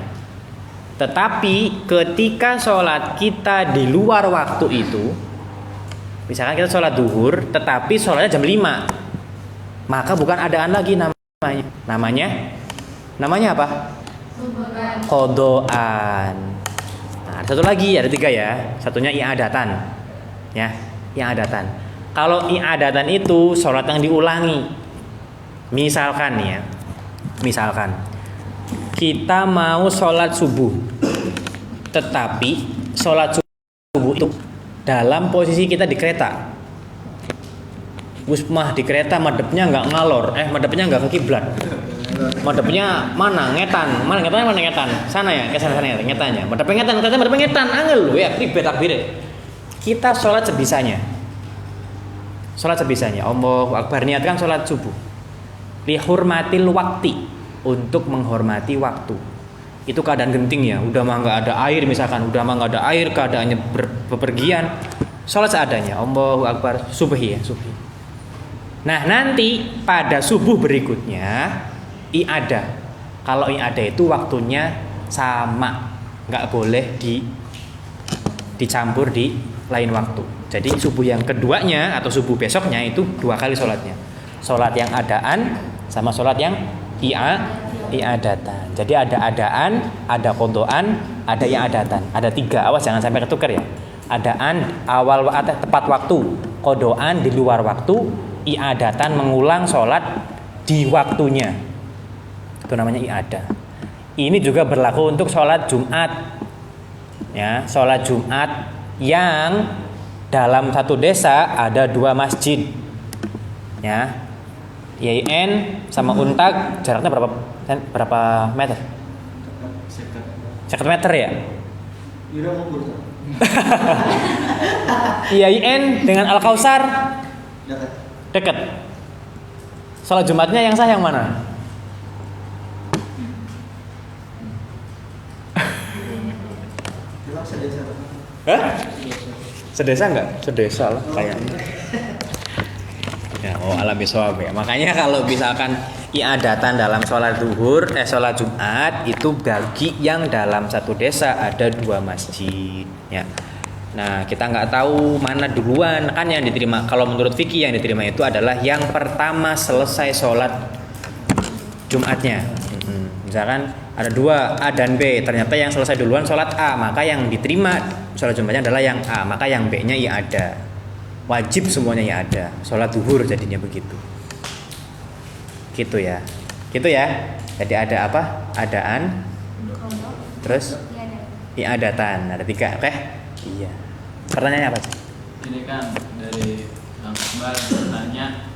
Tetapi ketika sholat kita di luar waktu itu, misalkan kita sholat duhur tetapi sholatnya jam 5, maka bukan adaan lagi namanya apa? Qodoan. Nah, ada satu lagi, ada 3 ya. Satunya i'adatan. Ya, i'adatan. Kalau i'adatan itu sholat yang diulangi. Misalkan nih ya. Misalkan kita mau sholat subuh, tetapi sholat subuh itu dalam posisi kita di kereta. Wismah di kereta madepnya nggak ngalor, madepnya nggak ke kiblat. Madepnya mana? Ngetan. Mana ngetan? Sana ya, ke sana ya, ngetannya. Madepnya ngetan, angel lu ya, ribet takbir. Kita sholat sebisanya. Allahu Akbar, niatkan sholat subuh. Lihurmatil wakti, untuk menghormati waktu. Itu keadaan genting ya, udah mah nggak ada air misalkan, keadaannya bepergian, sholat seadanya. Allahu Akbar, subuhi. Nah nanti pada subuh berikutnya i'adah. Kalau i'adah itu waktunya sama, nggak boleh dicampur di lain waktu. Jadi subuh yang keduanya atau subuh besoknya itu 2 kali sholatnya. Sholat yang adaan sama sholat yang i'adatan. Jadi ada adaan, ada qodoan, ada i'adatan. Ada 3. Awas jangan sampai ketukar ya. Adaan awal tepat waktu, qodoan di luar waktu, i'adatan mengulang sholat di waktunya. Itu namanya i'adah. Ini juga berlaku untuk sholat Jumat. Ya, sholat Jumat yang dalam satu desa ada 2 masjid. Ya. YIN sama Untag jaraknya berapa meter? 50 meter ya? YIN dengan Al-Kausar dekat. Sholat Jumatnya yang sah yang mana? Hah? Sedesa enggak? Sedesa lah kayaknya. Ya, alam bisawab ya. Makanya kalau misalkan i'adatan dalam sholat duhur, sholat Jumat itu bagi yang dalam satu desa ada 2 masjid. Ya. Nah kita nggak tahu mana duluan kan yang diterima. Kalau menurut fikih yang diterima itu adalah yang pertama selesai sholat Jumatnya. Misalkan ada 2 A dan B, ternyata yang selesai duluan sholat A, maka yang diterima sholat Jumatnya adalah yang A, maka yang B-nya i'adah. Wajib semuanya i'adah. Sholat duhur jadinya begitu. Gitu ya. Jadi ada apa? Adaan, terus i'adatan. Ada 3, oke? Iya. Pertanyaannya apa sih? Ini kan dari Kang Iqbal bertanya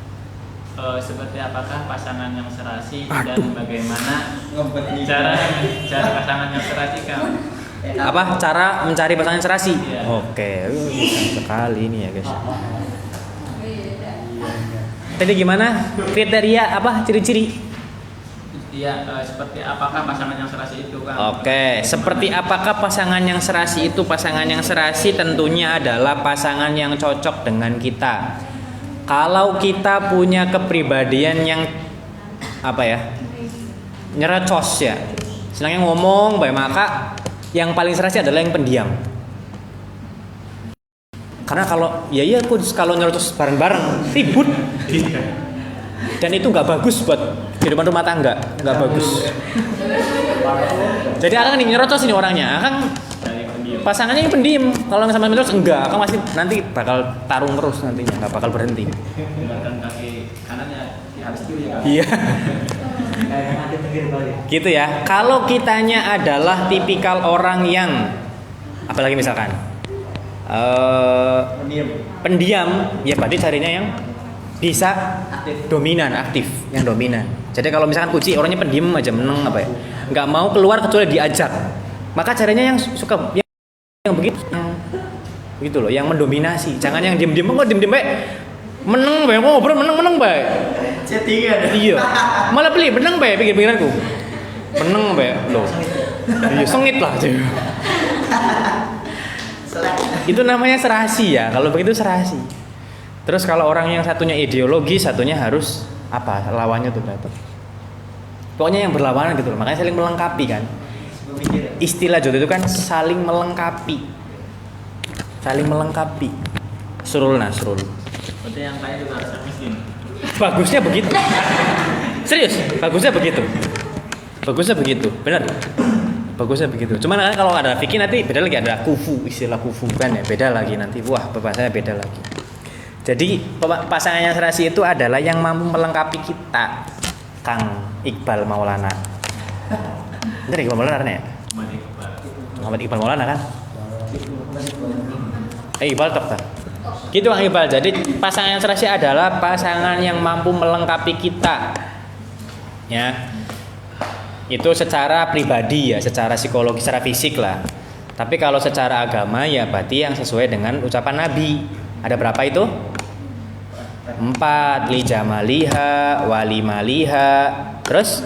seperti apakah pasangan yang serasi dan bagaimana cara pasangan yang serasi Kang? Apa cara mencari pasangan serasi? Iya. Oke, bisa sekali ini ya guys. Tadi gimana? Kriteria apa? Ciri-ciri? Iya, seperti apakah pasangan yang serasi itu Kang? Oke, seperti apakah pasangan yang serasi itu? Pasangan yang serasi tentunya adalah pasangan yang cocok dengan kita. Kalau kita punya kepribadian yang apa ya, nyerocos ya, senangnya ngomong baik, maka yang paling serasi adalah yang pendiam. Karena kalau aku kalau nyerocos bareng-bareng ribut, dan itu nggak bagus buat kehidupan rumah tangga, nggak bagus. Jadi akan nyerocos ini orangnya, akan pasangannya yang pendiam. Kalau sama nyerocos enggak, akan masih nanti bakal tarung terus nantinya, nggak bakal berhenti. Menggunakan kaki kanannya harus kiri ya. Iya. Gitu ya. Kalau kitanya adalah tipikal orang yang apalagi misalkan pendiam, ya berarti carinya yang bisa dominan, aktif, yang dominan. Jadi kalau misalkan Kuci orangnya pendiam aja, meneng apa ya, nggak mau keluar kecuali diajak, maka carinya yang suka yang begitu, gitu loh, yang mendominasi. Jangan yang diem-diem, kok diem-diem baik, meneng baik, ngobrol meneng baik. Chattingan. Iya, malah beli meneng baik, pikir-pikiranku, meneng baik, loh, iya sengit lah cuy. Itu namanya serasi ya, kalau begitu serasi. Terus kalau orang yang satunya ideologi, satunya harus apa, lawannya tuh dapat. Pokoknya yang berlawanan gitu loh, makanya saling melengkapi kan. Istilah jodoh itu kan saling melengkapi. Saling melengkapi. Surul nasrul. Berarti yang kaya juga harus miskin. Bagusnya begitu. Serius, bagusnya begitu. Bagusnya begitu, benar. Bagusnya begitu. Cuman kan kalau ada fikih nanti beda lagi, ada kufu, istilah kufu kan ya, beda lagi nanti. Wah, bahasanya beda lagi. Jadi pasangan yang serasi itu adalah yang mampu melengkapi kita. Kang Iqbal Maulana. Bener Iqbal Maulana ya? Muhammad Iqbal Maulana kan? Iqbal tetap. Gitu Kang Iqbal. Jadi pasangan yang serasi adalah pasangan yang mampu melengkapi kita. Ya. Itu secara pribadi ya, secara psikologi, secara fisik lah. Tapi kalau secara agama ya berarti yang sesuai dengan ucapan Nabi. Ada berapa itu? 4. Li jamaliha, wali maliha, terus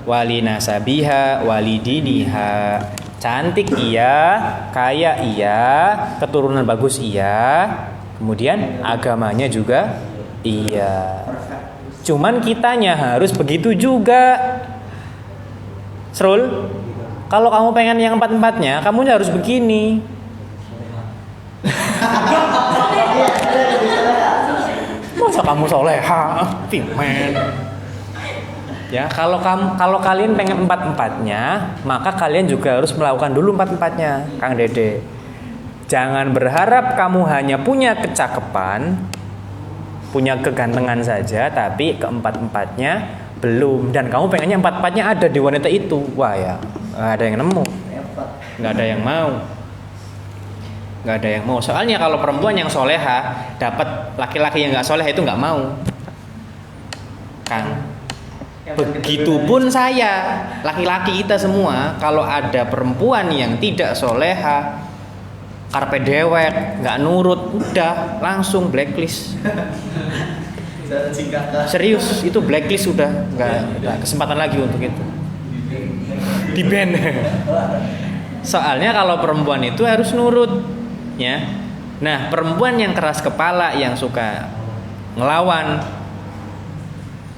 wali nasabiha, wali diniha. Cantik iya, kaya iya, keturunan bagus iya, kemudian agamanya juga iya. Cuman kitanya harus begitu juga. Srul, kalau kamu pengen yang 4-4-nya, kamu harus begini. Masa kamu soleha, Fimen. Ya, kalau kalian pengen 4-4-nya, maka kalian juga harus melakukan dulu 4-4-nya, Kang Dede. Jangan berharap kamu hanya punya kecakepan, punya kegantengan saja, tapi ke-4-4-nya belum, dan kamu pengennya 4-4-nya ada di wanita itu. Wah ya, nggak ada yang nemu, nggak ada yang mau, nggak ada yang mau. Soalnya kalau perempuan yang soleha dapat laki-laki yang nggak soleha itu nggak mau, Kang. Begitupun saya, laki-laki kita semua, kalau ada perempuan yang tidak soleha, karpe dewek, nggak nurut, udah langsung blacklist. Serius, itu blacklist sudah, nggak kesempatan lagi untuk itu, di ban. Soalnya kalau perempuan itu harus nurut, ya. Nah, perempuan yang keras kepala, yang suka ngelawan,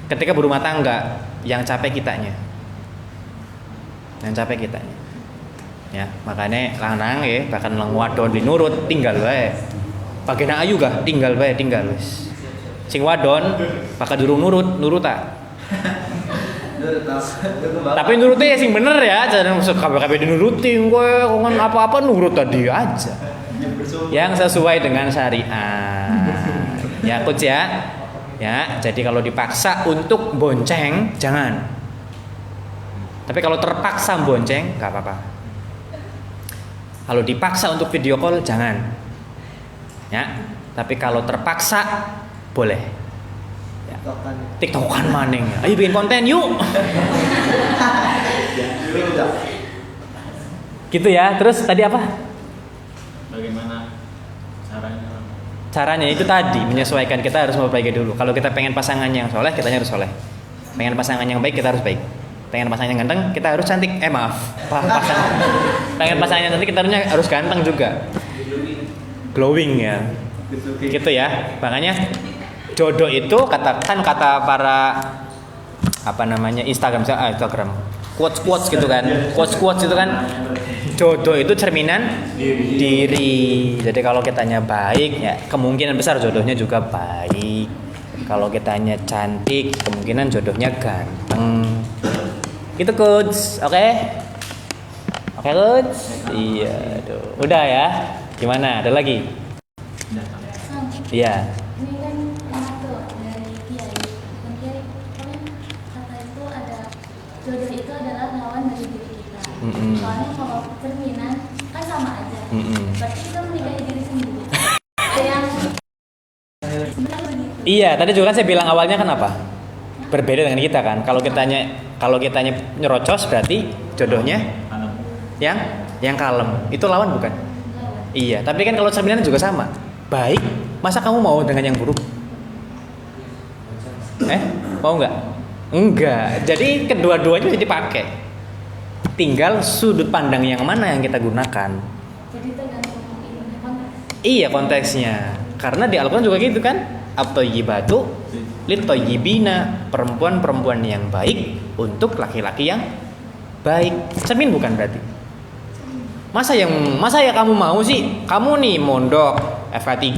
ketika berumah tangga, yang capek kitanya, ya. Makanya lanang ya, bahkan wadon di nurut, tinggal wae. Bagian ayu gak, tinggal wae, tinggal wis. Sing wadon bakal durung nurut tak. Tapi nurutnya ya sing bener ya, jangan masuk kabeh dinuruti kowe kon apa-apa nurut tadi aja. Yang sesuai dengan syariat. Ya, coach ya. Ya, jadi kalau dipaksa untuk bonceng jangan. Tapi kalau terpaksa bonceng enggak apa-apa. Kalau dipaksa untuk video call jangan. Ya, tapi kalau terpaksa boleh. Ya. TikTokan maning. Ayo bikin konten yuk. Gitu ya. Terus tadi apa? Bagaimana caranya? Caranya itu tadi menyesuaikan, kita harus memperbaiki dulu. Kalau kita pengen pasangan yang soleh, kita harus soleh. Pengen pasangan yang baik, kita harus baik. Pengen pasangan yang ganteng, kita harus cantik. Pengen pasangan yang cantik, kita harus ganteng juga. Glowing ya. Gitu ya. Makanya Jodoh itu kata para apa namanya Instagram quotes gitu kan. Quotes itu kan jodoh itu cerminan diri. Jadi kalau kitanya baik ya kemungkinan besar jodohnya juga baik. Kalau kitanya cantik kemungkinan jodohnya ganteng. Itu coach, oke? Oke coach? Iya, tuh. Udah ya. Gimana? Ada lagi? Iya. Ini kan enak tuh dari Kiai. Dan Kiai kan kata itu ada jodoh itu adalah lawan dari diri kita. Soalnya kalau cerminan kan sama aja. Berarti kita menikahi diri sendiri. Ada yang sebenarnya begitu. Iya, tadi juga kan saya bilang awalnya kenapa? Berbeda dengan kita kan. Kalau kitanya nyerocos berarti jodohnya yang kalem. Itu lawan bukan? Iya, tapi kan kalau cerminan juga sama. Baik, masa kamu mau dengan yang buruk? Mau nggak? Enggak. Jadi kedua-duanya bisa dipakai. Tinggal sudut pandang yang mana yang kita gunakan. Jadi tergantung konteks. Iya konteksnya. Karena di Al-Quran juga gitu kan. At-thayyibatu lit-thayyibina, perempuan-perempuan yang baik untuk laki-laki yang baik. Cermin bukan berarti? Masa ya kamu mau sih? Kamu nih mondok FK3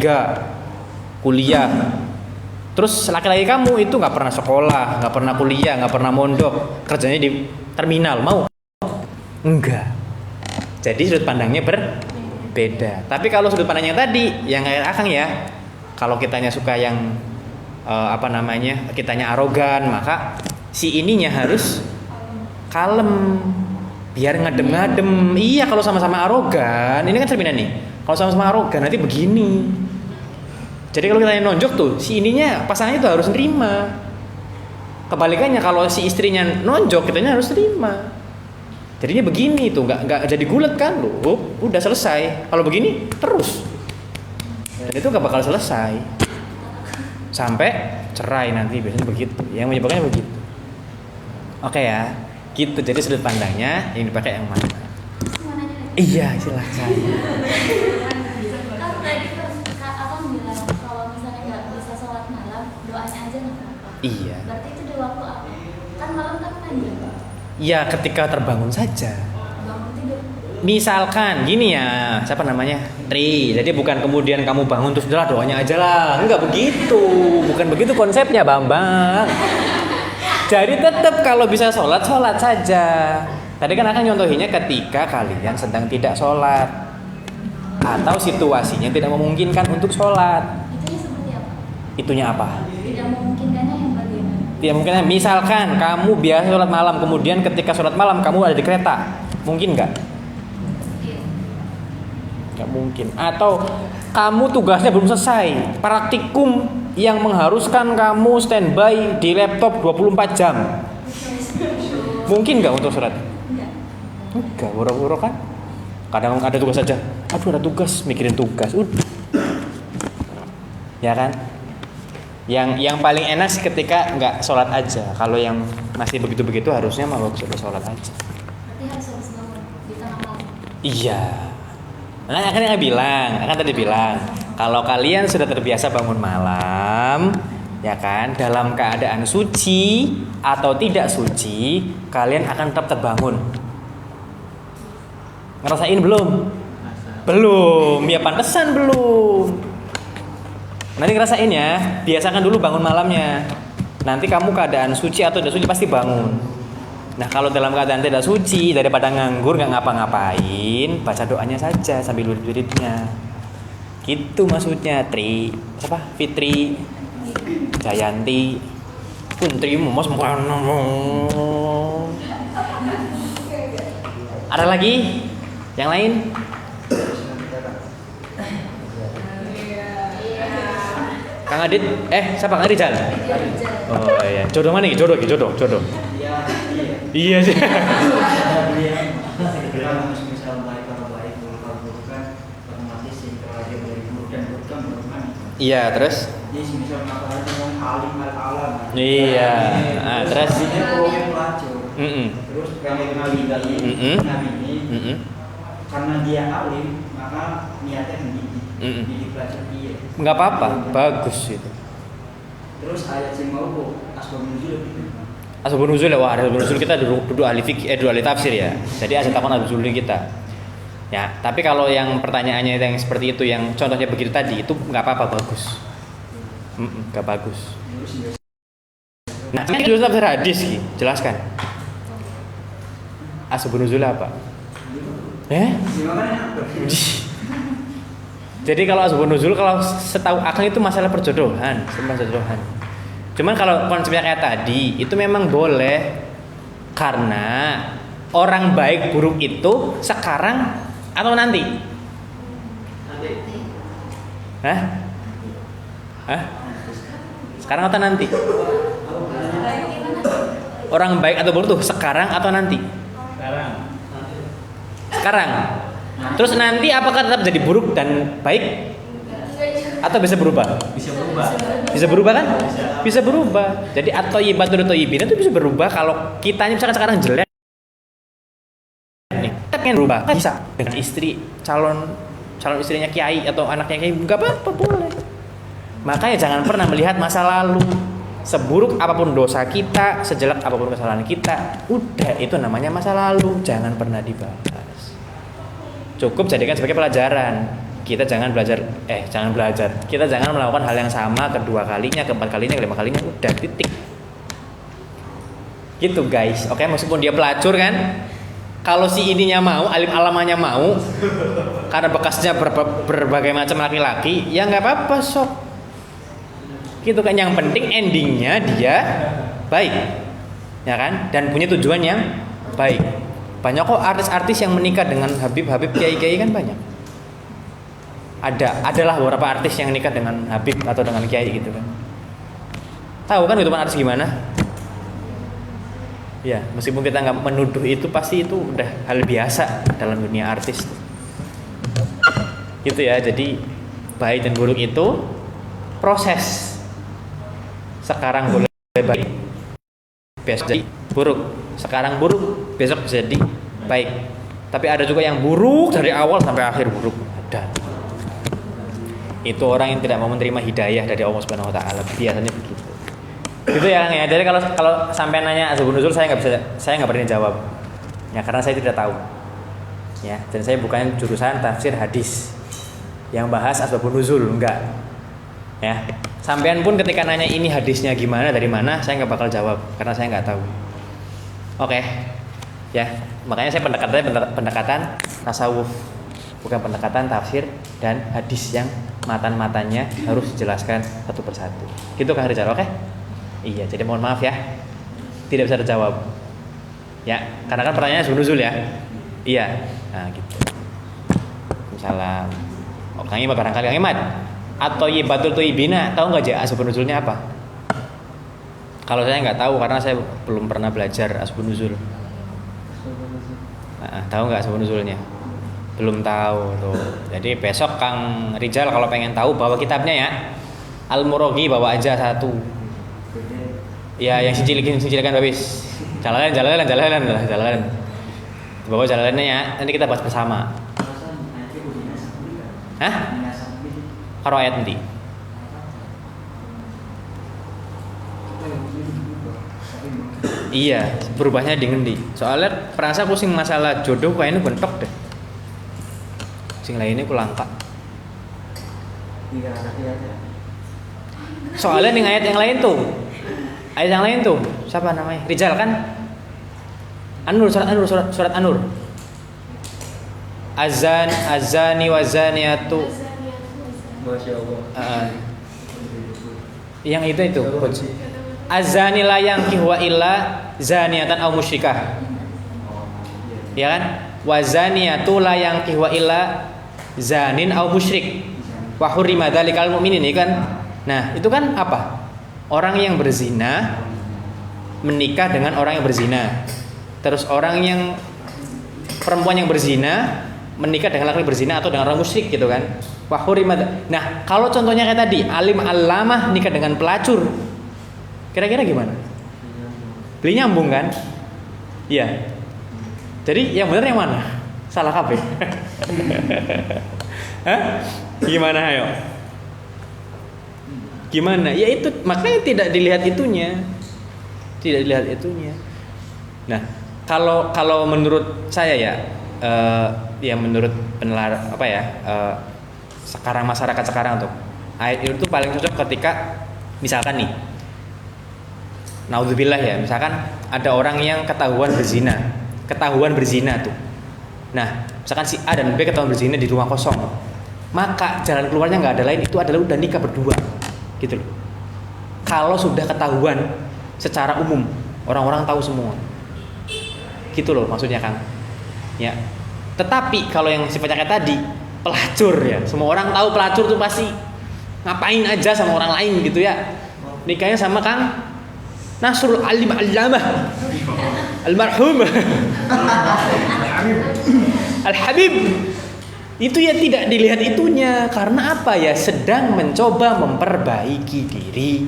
kuliah. Terus laki-laki kamu itu nggak pernah sekolah, nggak pernah kuliah, nggak pernah mondok, kerjanya di terminal, mau? Enggak. Jadi sudut pandangnya berbeda. Tapi kalau sudut pandangnya tadi yang kayak Akang ya, kalau kitanya suka yang kitanya arogan, maka si ininya harus kalem. Biar ngadem-ngadem. Iya, kalau sama-sama arogan, ini kan cerminan nih. Kalau sama-sama arogan nanti begini. Jadi kalau kita nonjok tuh, si ininya pasangannya tuh harus nerima. Kebalikannya kalau si istrinya nonjok, kitanya harus terima. Jadinya begini tuh, nggak jadi gulet kan lu. Udah selesai. Kalau begini terus. Dan itu nggak bakal selesai. Sampai cerai nanti biasanya begitu. Yang menyebabkannya begitu. Oke ya. Gitu, jadi sudut pandangnya yang dipakai yang mana? Iya, silakan. Kan tadi Abang bilang kalau misalnya nggak bisa sholat malam, doanya aja nggak apa-apa. Iya. Berarti itu di waktu apa? Kan malam kan panjang. Iya, ketika terbangun saja. Bangun tidur. Misalkan gini ya, siapa namanya? Tri. Jadi bukan kemudian kamu bangun terus udah doanya aja lah. Enggak begitu. Bukan begitu konsepnya, Bambang. Jadi tetap kalau bisa sholat saja. Tadi kan akan nyontohinya ketika kalian sedang tidak sholat atau situasinya tidak memungkinkan untuk sholat. Itunya seperti apa? Itunya apa? Tidak memungkinkannya yang bagaimana? Tidak mungkin. Misalkan kamu biasa sholat malam, kemudian ketika sholat malam kamu ada di kereta, mungkin nggak? Nggak mungkin. Atau kamu tugasnya belum selesai, praktikum yang mengharuskan kamu standby di laptop 24 jam. Mungkin nggak untuk sholat? Enggak, boro-boro kan? Kadang ada tugas saja. Aduh ada tugas, mikirin tugas. Ya kan? Yang paling enak sih ketika nggak sholat aja. Kalau yang masih begitu-begitu harusnya malah sudah sholat aja. Berarti harus bangun di tengah malam. Iya. Nah, akan tadi bilang, kalau kalian sudah terbiasa bangun malam, ya kan, dalam keadaan suci atau tidak suci, kalian akan tetap terbangun. Ngerasain belum? Belum, ya pantesan belum. Nanti ngerasain ya, biasakan dulu bangun malamnya. Nanti kamu keadaan suci atau tidak suci pasti bangun. Nah kalau dalam keadaan tidak suci, daripada nganggur nggak ngapa-ngapain, baca doanya saja sambil wirid-wiridnya. Gitu maksudnya. Siapa? Fitri, Jayanti, Puntri, Mas Ada lagi? Yang lain? Kang Adit? Siapa? Kang Rizal? Oh iya. Jodoh mana nih? Jodoh. Iya sih. Iya, terus? Iya. Terus? Terus yang mengenali Nabi ini, karena dia alim, maka niatnya mendidik belajar dia. Nggak apa-apa, bagus itu. Terus ayat sing mau kok asbab nuzul. Asbabun nuzul ya, wah asbabun nuzul kita duduk ahli fikih, duduk ahli tafsir ya. Jadi asal takon asbabun nuzul kita. Ya, tapi kalau yang pertanyaannya yang seperti itu, yang contohnya begitu tadi, itu nggak apa-apa, bagus. Nggak bagus. Nah, ini jurus tafsir hadis, jelaskan. Asbabun nuzul apa? Jadi kalau asbabun nuzul, kalau setahu akang itu masalah perjodohan. Cuman kalau konsepnya kayak tadi, itu memang boleh karena orang baik buruk itu sekarang atau nanti? Hah? Sekarang atau nanti? Orang baik atau buruk tuh sekarang atau nanti? Sekarang. Terus nanti apakah tetap jadi buruk dan baik? Atau bisa berubah? Bisa berubah kan? Bisa berubah. Jadi at-thayyibatul thayyibin itu bisa berubah kalau kitanya misalkan sekarang jelek. Nih, pengen berubah kan bisa dengan istri calon istrinya kiai atau anaknya kiai, enggak apa-apa, boleh. Makanya jangan pernah melihat masa lalu. Seburuk apapun dosa kita, sejelek apapun kesalahan kita, udah itu namanya masa lalu, jangan pernah dibahas. Cukup jadikan sebagai pelajaran. Kita jangan belajar. Kita jangan melakukan hal yang sama kedua kalinya, keempat kalinya, kelima kalinya, udah titik. Gitu guys. Oke, meskipun dia pelacur kan, kalau si ininya mau, alim alamanya mau, karena bekasnya berbagai macam laki-laki, ya nggak apa-apa sok. Gitu kan, yang penting endingnya dia baik, ya kan, dan punya tujuan yang baik. Banyak kok artis-artis yang menikah dengan Habib kiai-kiai kan banyak. Adalah beberapa artis yang nikah dengan Habib atau dengan kiai gitu kan. Tahu kan kehidupan artis gimana? Ya, meskipun kita nggak menuduh itu, pasti itu udah hal biasa dalam dunia artis. Gitu ya, jadi baik dan buruk itu proses. Sekarang boleh baik, besok jadi buruk. Sekarang buruk, besok jadi baik. Tapi ada juga yang buruk dari awal sampai akhir buruk. Ada. Itu orang yang tidak mau menerima hidayah dari Allah Subhanahu wa taala. Biasanya begitu. Gitu ya, Kang ya. Jadi kalau sampai nanya asbabun nuzul, saya nggak berani jawab. Ya, karena saya tidak tahu. Ya, dan saya bukan jurusan tafsir hadis yang bahas asbabun nuzul, enggak. Ya. Sampean pun ketika nanya ini hadisnya gimana, dari mana, saya nggak bakal jawab karena saya nggak tahu. Oke, ya, makanya saya pendekatan tasawuf, bukan pendekatan tafsir dan hadis yang matan-matannya harus dijelaskan satu persatu. Gitu Kang Rizal, oke? Iya, jadi mohon maaf ya, tidak bisa terjawab. Ya, karena kan pertanyaannya nuzul ya. Iya, nah gitu. Misalnya, Kang Imad barangkali Kang Imad. Atau Yibatul Tuibina, tahu nggak aja asbabun nuzulnya apa? Kalau saya nggak tahu karena saya belum pernah belajar asbabun nuzul. Tahu nggak asbabun nuzulnya? Belum tahu tuh. Jadi besok Kang Rizal kalau pengen tahu bawa kitabnya ya. Al-Muraghi bawa aja satu. Ya, yang sijilikan babis. Jalan. Bawa jalannya ya. Nanti kita bahas bersama. Hah? Karo ayat nanti. Iya, berubahnya di ngendi. Soalnya perasa pusing masalah jodoh kayaknya bentok deh. Sing lainnya ku langka. Soalnya nih ayat yang lain tuh. Ayat yang lain tuh, siapa namanya? Rizal kan? Surat An-Nur. Azani wa zaniatu. Masya Allah. Yang itu azani la yankihu wa illa zaniatan aw musyrikah. Ya kan? Wa zaniyatu la yankihu wa illa zanin aw musyrik. Wa hurrima dzalikal mu'minin, kan? Nah, itu kan apa? Orang yang berzina menikah dengan orang yang berzina. Terus perempuan yang berzina menikah dengan laki-laki berzina atau dengan orang musyrik gitu kan. Nah, kalau contohnya kayak tadi, alim alamah nikah dengan pelacur, kira-kira gimana? Beli nyambung kan? Iya. Jadi yang benar yang mana? Salah kabeh. Hah? Gimana ayo? Gimana? Ya itu makanya tidak dilihat itunya. Tidak dilihat itunya. Nah, kalau menurut saya ya ya menurut sekarang masyarakat sekarang tuh ayat itu paling cocok ketika misalkan nih naudzubillah ya, misalkan ada orang yang ketahuan berzina tuh. Nah, misalkan si A dan B ketahuan berzina di rumah kosong, maka jalan keluarnya nggak ada lain, itu adalah udah nikah berdua, gitu loh. Kalau sudah ketahuan secara umum, orang-orang tahu semua, gitu loh maksudnya Kang. Ya. Tetapi kalau yang sifatnya kayak tadi pelacur ya, semua orang tahu pelacur tuh pasti ngapain aja sama orang lain gitu ya. Nikahnya sama Kang Nasrul Alim Allamah almarhum Al-Habib. Itu ya tidak dilihat itunya. Karena apa ya? Sedang mencoba memperbaiki diri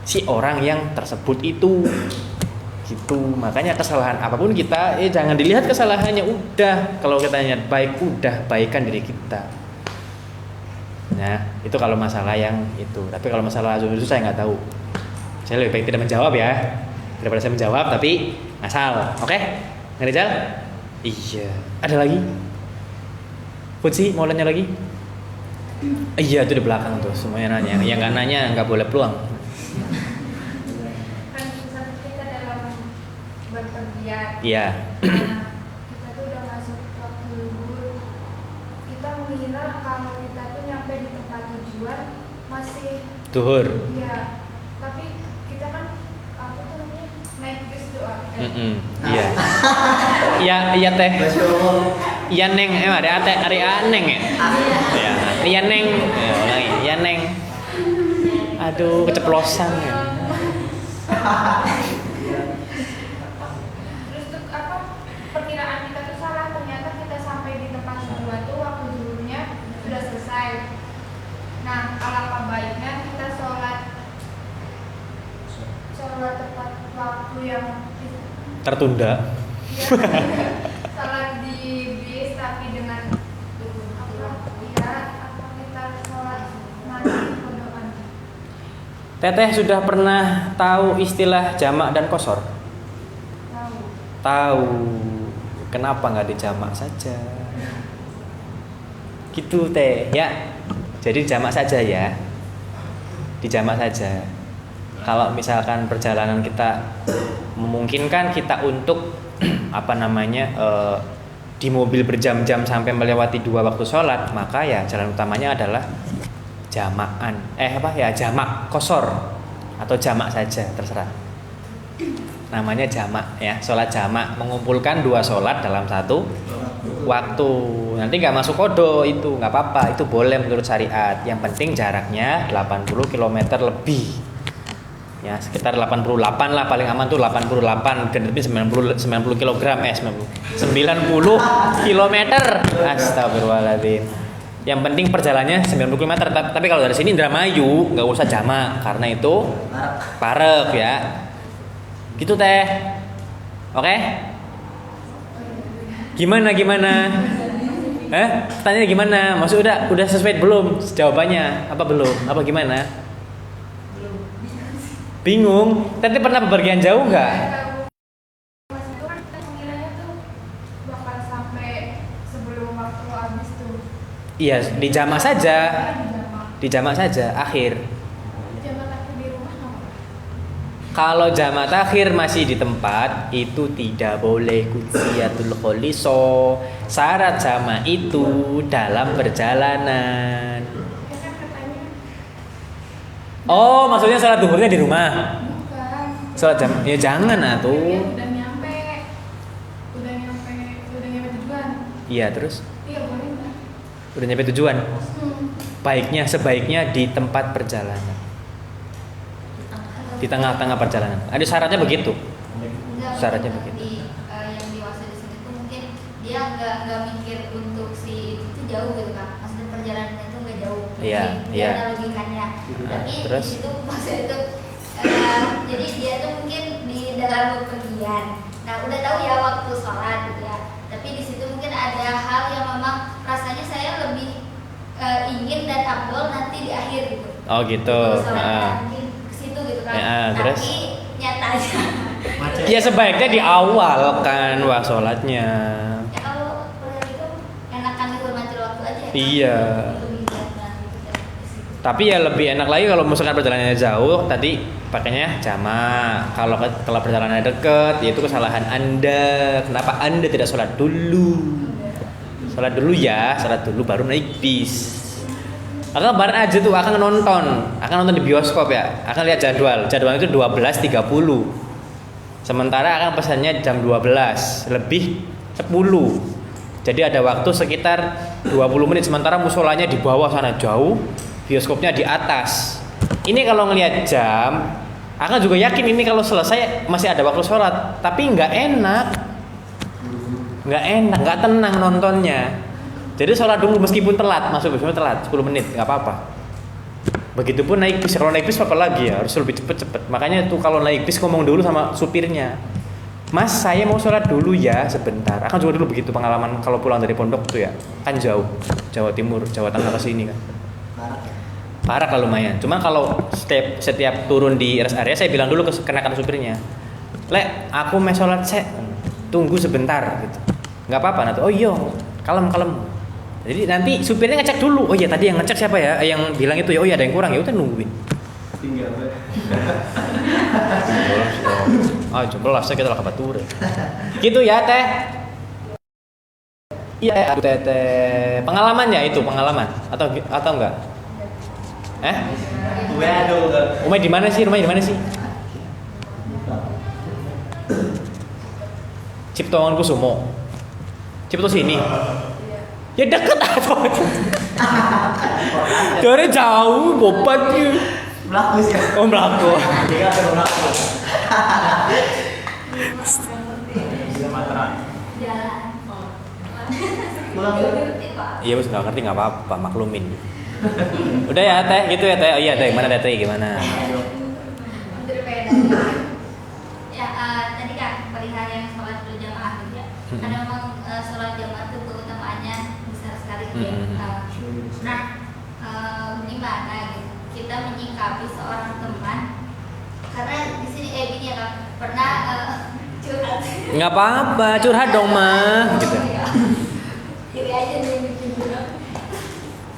si orang yang tersebut itu. Gitu. Makanya kesalahan apapun kita jangan dilihat kesalahannya, udah. Kalau kita niat baik, udah baikan diri kita. Nah, itu kalau masalah yang itu. Tapi kalau masalah azum itu saya nggak tahu. Saya lebih baik tidak menjawab ya, daripada saya menjawab tapi ngasal. Oke? Ngerijal? Iya. Ada lagi? Putsi mau nanya lagi? Iya, itu di belakang tuh semuanya nanya. Yang nggak nanya nggak boleh peluang. Kan kita dalam berpergian. Iya. Nah, kita tuh udah masuk waktu libur. Kita mengira kalau kita tuh nyampe di tempat tujuan masih Duhur. iya. Tapi kita kan apa tuh namanya naik bis doa. Iya. Iya teh. Iya neng, ada teh hari neng ya. Iya. Iya neng. Ya ulangi. Iya neng. Aduh, keceplosan ya. Terus tuh apa perkiraan kita tuh salah, ternyata kita sampai di tempat tujuan tuh waktu dulunya sudah selesai. Nah, alangkah baiknya kita sholat tepat waktu yang Tertunda. ya, sholat di bis tapi dengan apa kita sholat nanti berdoa. Teteh sudah pernah tahu istilah jamak dan qasar? Tahu. Tahu. Kenapa nggak dijamak saja? Gitu teh ya. Jadi jamak saja ya. Dijamak saja. Kalau misalkan perjalanan kita memungkinkan kita untuk di mobil berjam-jam sampai melewati 2 waktu sholat, maka ya jalan utamanya adalah jamaan. Jamak qasar atau jamak saja terserah. Namanya jamak ya, sholat jamak mengumpulkan 2 sholat dalam satu waktu. Nanti nggak masuk kodo itu nggak apa-apa, itu boleh menurut syariat. Yang penting jaraknya 80 km lebih. Ya sekitar 88 lah, paling aman tuh 88 dan lebih 90 kg 90 km. Astagfirullahaladzim. Yang penting perjalanannya 90 km. Tapi kalau dari sini Indramayu nggak usah jamak karena itu parek ya. Gitu teh. Oke? Gimana? Tanya gimana? Maksud udah sesuai belum jawabannya? Apa belum? Apa gimana? Bingung. Tadi pernah bepergian jauh nggak? Pas itu kan kita mengiranya tuh bakal sampai sebelum waktu habis tuh. Iya, dijamak saja. Dijamak saja akhir. Jamak aku di rumah nggak? Kalau jamak takhir masih di tempat itu tidak boleh kutsiyatul kholiso. Syarat jamak itu dalam perjalanan. Ya kan katanya Oh, maksudnya salat duhurnya di rumah. bukan. Salat jam ya jangan Dia atuh. udah nyampe tujuan. Iya, terus Iya boleh nggak? udah nyampe tujuan. Sebaiknya di tempat perjalanan. Di tengah-tengah perjalanan. Ada syaratnya begitu. Syaratnya begitu. Yang dewasa di sini tuh mungkin dia nggak mikir untuk si itu jauh gitu kan. Maksudnya perjalanannya itu nggak jauh. Iya, Mungkin iya. Ada logikanya. Tapi terus? di situ maksudnya itu jadi dia tuh mungkin di dalam bepergian. Nah udah tahu ya waktu sholat gitu ya. Tapi di situ mungkin ada hal yang memang rasanya saya lebih ingin dan afdol nanti di akhir gitu. Oh gitu. Mungkin ke situ gitu kan. Terus? Tapi nyatanya Ya sebaiknya di awal kan waktu sholatnya. ya kalau kuliah itu enakan dihormati waktu aja ya. Iya. Lebih enak gitu kan. Tapi ya lebih enak lagi kalau misalkan perjalanannya jauh, tadi pakainya jamak. Kalau perjalanannya deket, ya itu kesalahan Anda. Kenapa Anda tidak sholat dulu? Sholat dulu ya, sholat dulu baru naik bis. Akan bareng aja tuh, akan nonton di bioskop ya. Akan lihat jadwal itu 12.30. Sementara akan pesannya jam 12 lebih 10. Jadi ada waktu sekitar 20 menit. Sementara musolanya di bawah sana jauh, bioskopnya di atas. Ini kalau ngelihat jam, akan juga yakin ini kalau selesai masih ada waktu sholat. Tapi nggak enak, nggak tenang nontonnya. Jadi sholat dulu meskipun telat, masuk bioskop telat 10 menit, nggak apa-apa. Begitupun naik bis, kalau naik bis apa lagi ya, harus lebih cepet. Makanya tuh kalau naik bis ngomong dulu sama supirnya, Mas saya mau sholat dulu ya sebentar. Akan juga dulu begitu pengalaman kalau pulang dari pondok tuh ya, kan jauh, Jawa Timur, Jawa Tengah ke sini kan. Parah lah lumayan. Cuma kalau setiap turun di rest area saya bilang dulu ke kenakan supirnya, Lek, aku mau sholat tunggu sebentar gitu. Nggak apa-apa nanti. Oh iya, kalem. Jadi nanti supirnya ngecek dulu. Oh iya tadi yang ngecek siapa ya? Yang bilang itu ya. Oh iya ada yang kurang ya. Udah nungguin. Tinggal. Jelas kita lah kabatur. Gitu ya teh. Iya teh. Pengalaman ya itu pengalaman atau enggak? Rumah di mana sih? Ciptoan Kusumo. Cipto sini. Ya deket apa? Dari jauh, bobat ya. Melaku sih. Oh melaku. Dia ada melaku. Sumatera. Iya bos nggak ngerti nggak apa-apa maklumin. Udah ya teh gitu ya teh. Oh iya teh gimana teh gimana? Ya tadi kan perihal yang sholat berjamaah gitu ya. Karena memang sholat jamaah itu keutamaannya besar sekali gitu ya. Gimana gitu kita menyikapi seorang teman karena di sini gini ya kan pernah curhat. Nggak apa-apa curhat dong mah gitu. Kiri aja nih bikin dulu.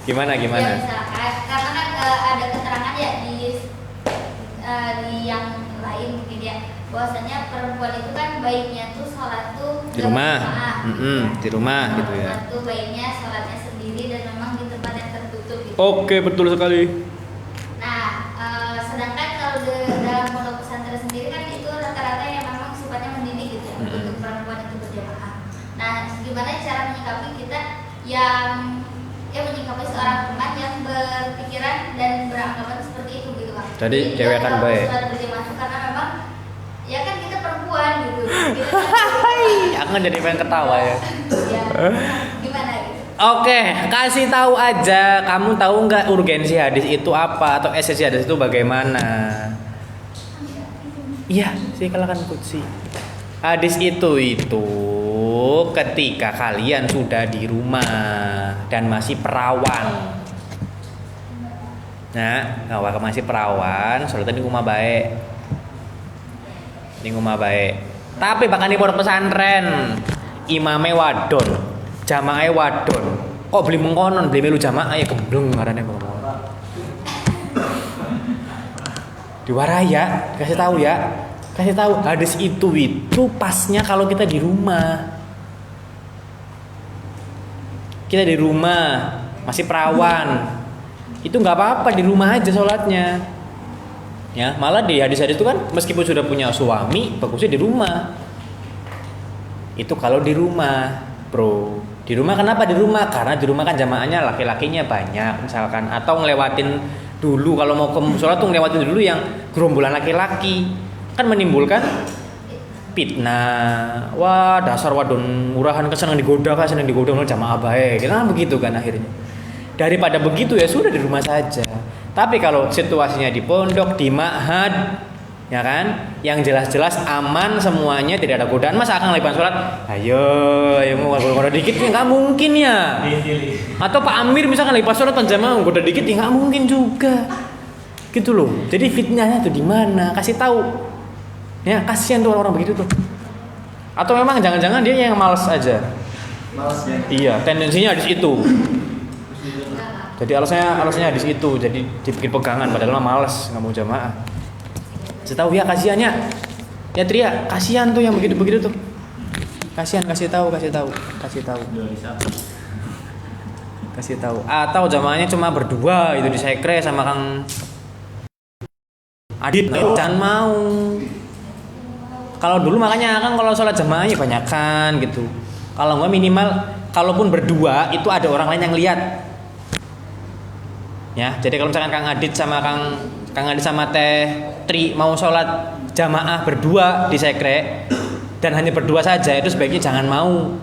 Gimana? Ya misalkan karena kan ada keterangan ya di yang lain mungkin ya bahwasanya perempuan itu kan baiknya tuh sholat tuh Di rumah. berjamaah, Di rumah gitu ya. Perempuan tuh baiknya sholatnya sendiri dan memang di tempat yang tertutup gitu. Oke betul sekali. Nah, sedangkan kalau dalam pondok pesantren sendiri kan itu rata-rata yang memang sifatnya mendidik gitu ya untuk perempuan itu berjamaah. Nah, gimana cara menyikapi kita yang menyikapi seorang teman yang berpikiran dan beranggapan seperti itu gitu kan. Jadi cewek akan baik. Berjamaah itu karena memang ya kan kita perempuan gitu. Aku kan jadi pengen ketawa ya. Ya, gimana gitu? Oke, kasih tahu aja. Kamu tahu nggak urgensi hadis itu apa atau esensi hadis itu bagaimana? Iya, sih kalahkan kutsi. Hadis itu ketika kalian sudah di rumah dan masih perawan. Nah, kalau masih perawan, sholatnya di rumah baik. Di rumah baik. Tapi bahkan di pondok pesantren, imame wadon, jamaah wadon. Kok beli mengkonon, beli melu jamaah ya gembleng ngarane kok. Diwaraya, kasih tahu ya. Kasih tahu hadis itu pasnya kalau kita di rumah. Kita di rumah, masih perawan. Itu nggak apa-apa di rumah aja sholatnya. Ya, malah di hadis-hadis itu kan meskipun sudah punya suami, bagusnya di rumah. Itu kalau di rumah, bro. Di rumah kenapa di rumah? Karena di rumah kan jamaahnya laki-lakinya banyak misalkan, atau ngelewatin dulu kalau mau ke sholat tuh ngelewatin dulu yang gerombolan laki-laki, kan menimbulkan fitnah. Wah dasar wadon murahan kesenang digoda oleh jamaah baik. Kan begitu kan akhirnya. Daripada begitu ya sudah di rumah saja. Tapi kalau situasinya di pondok, di ma'had, ya kan, yang jelas-jelas aman semuanya, tidak ada godaan, masa akan lepas sholat, ayo mau goda dikit ya nggak mungkin ya. Atau Pak Amir misalkan lepas sholat penjamaah goda dikit ya nggak mungkin juga. Gitu loh. Jadi fitnahnya tuh di mana? Kasih tahu. Ya, kasihan tuh orang-orang begitu tuh. Atau memang jangan-jangan dia yang malas aja. Males ya. Iya, tendensinya hadis itu. Jadi alasannya hadis itu, jadi dibikin pegangan padahal mah males, nggak mau jamaah. Saya tahu ya kasihannya. Ya Tria, kasihan tuh yang begitu-begitu tuh. Kasihan, kasih tahu. Kasih tahu. Atau jamaahnya cuma berdua itu di sekre sama Kang Adit. Nah, jangan mau. Kalau dulu makanya Kang kalau sholat jamaahnya banyakan gitu. Kalau nggak minimal, kalaupun berdua itu ada orang lain yang lihat. Ya, jadi kalau misalkan Kang Adit sama Kang Adit sama Teh Tri mau sholat jamaah berdua di sekre dan hanya berdua saja, itu sebaiknya jangan mau.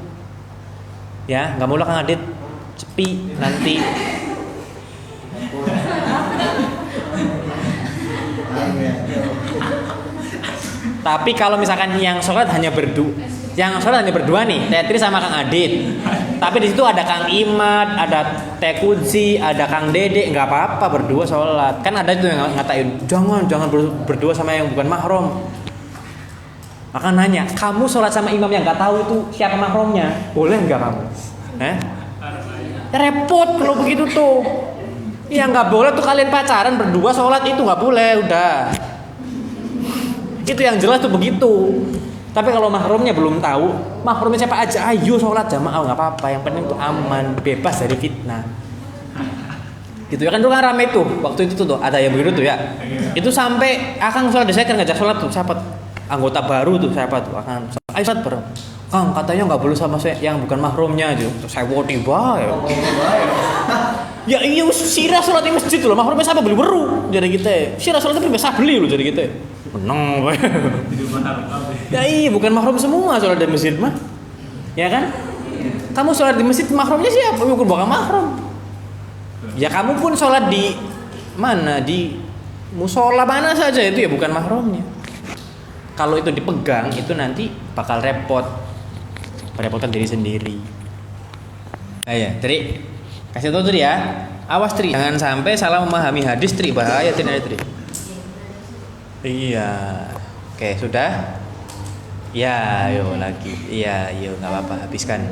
Ya, nggak mau lah Kang Adit sepi nanti. Tapi kalau misalkan yang sholat hanya berdua nih, Teh Tri sama Kang Adit. Tapi di situ ada Kang Imad, ada Teh Kudzi, ada Kang Dede, nggak apa-apa berdua sholat. Kan ada itu yang ngatain, jangan berdua sama yang bukan mahram. Maka nanya, kamu sholat sama imam yang nggak tahu itu siapa mahromnya, boleh nggak kamu? Repot kalau begitu tuh. Ya nggak boleh tuh kalian pacaran berdua sholat itu nggak boleh, udah. Itu yang jelas tuh begitu. Tapi kalau mahrumnya belum tahu, mahrumnya siapa aja, ayo sholat jamaah nggak apa-apa. Yang penting tuh aman, bebas dari fitnah. Gitu ya kan dulu kan ramai tuh waktu itu tuh ada yang begitu tuh ya. Itu sampai Akang sholat saya kan ngajak sholat tuh siapa anggota baru tuh siapa tuh Akang. Ayo sholat bareng. Kang katanya nggak boleh sama saya yang bukan mahrumnya aja. Terus saya tiba ya. Ya iya sirah sholat di masjid loh, mahrumnya siapa beli beru jadi kita. Sirah sholat itu biasa beli loh jadi kita. Menang. Ya iya bukan mahrum semua sholat di masjid mah. Ya kan? Kamu sholat di masjid mahrumnya siapa? Bukan mahrum. Ya kamu pun sholat di mana? Di musola mana saja itu ya bukan mahrumnya. Kalau itu dipegang itu nanti bakal repot. Merepotkan diri sendiri. Ayo, Tri. Kasih tahu Tri ya. Awas Tri, jangan sampai salah memahami hadis Tri, bahaya Tri. Iya. Oke, sudah? Ya, yuk lagi. Iya, yuk enggak apa-apa, habiskan.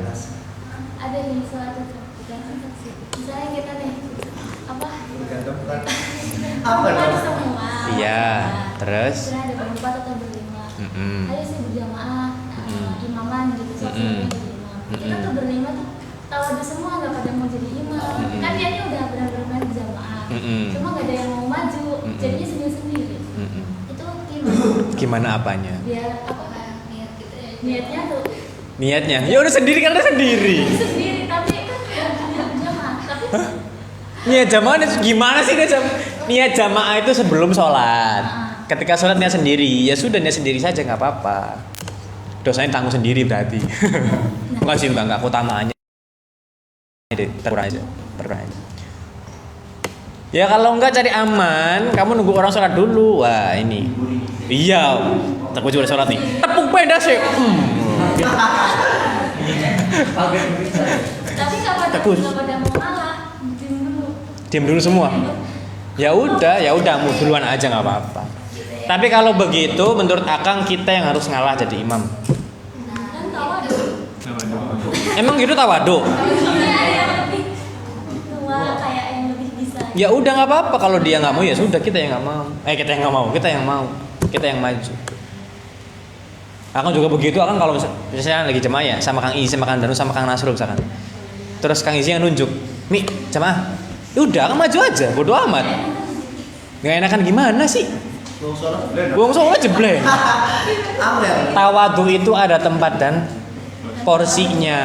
Ada nih suatu saksi. Misalnya kita nih Apa dong? semua. Iya, terus? Misalnya ada berempat atau berlima. Ayo sih berjamaah, imaman gitu, jadi imam. Kita tuh berlima tuh tahu ada semua nggak pada mau jadi imam. Kan dia udah benar-benar berjamaah. Cuma nggak ada yang mau maju, jadinya sendiri-sendiri. Itu Gimana apanya? biar apa niat gitu ya. Niatnya tuh Niatnya? Ya udah sendiri kan udah sendiri. sendiri tapi kan nggak berjamaah. Tapi Niat jamaah itu gimana sih niat jamaah itu sebelum sholat. Ketika sholat niat sendiri, ya sudah niat sendiri saja nggak apa-apa. Dosanya tanggung sendiri berarti. Enggak sih enggak utamaannya. Terkurang aja. Ya kalau enggak cari aman, kamu nunggu orang sholat dulu. Wah ini. Iya, aku juga sholat nih. Tepung peda sih. tapi nggak pada mau ngalah, Diam dulu semua. Ya udah, mau duluan aja nggak apa-apa. Tapi kalau begitu, menurut Akang kita yang harus ngalah jadi imam. kan tawadu. Emang gitu tawadu? Iya yang lebih tua kayak yang lebih bisa. Ya udah nggak apa-apa kalau dia nggak mau ya sudah kita yang nggak mau. Kita yang nggak mau, kita yang maju. Akang juga begitu. Akang kalau misalnya lagi jemaah ya sama Kang Izi, sama Kang Danu, sama Kang Nasrul misalkan. Terus Kang Izi yang nunjuk, Mi jemaah. Ya udah, Akang maju aja, bodo amat. Gak enakan gimana sih? Wong sholat jebleng. Tawadu itu ada tempat dan porsinya.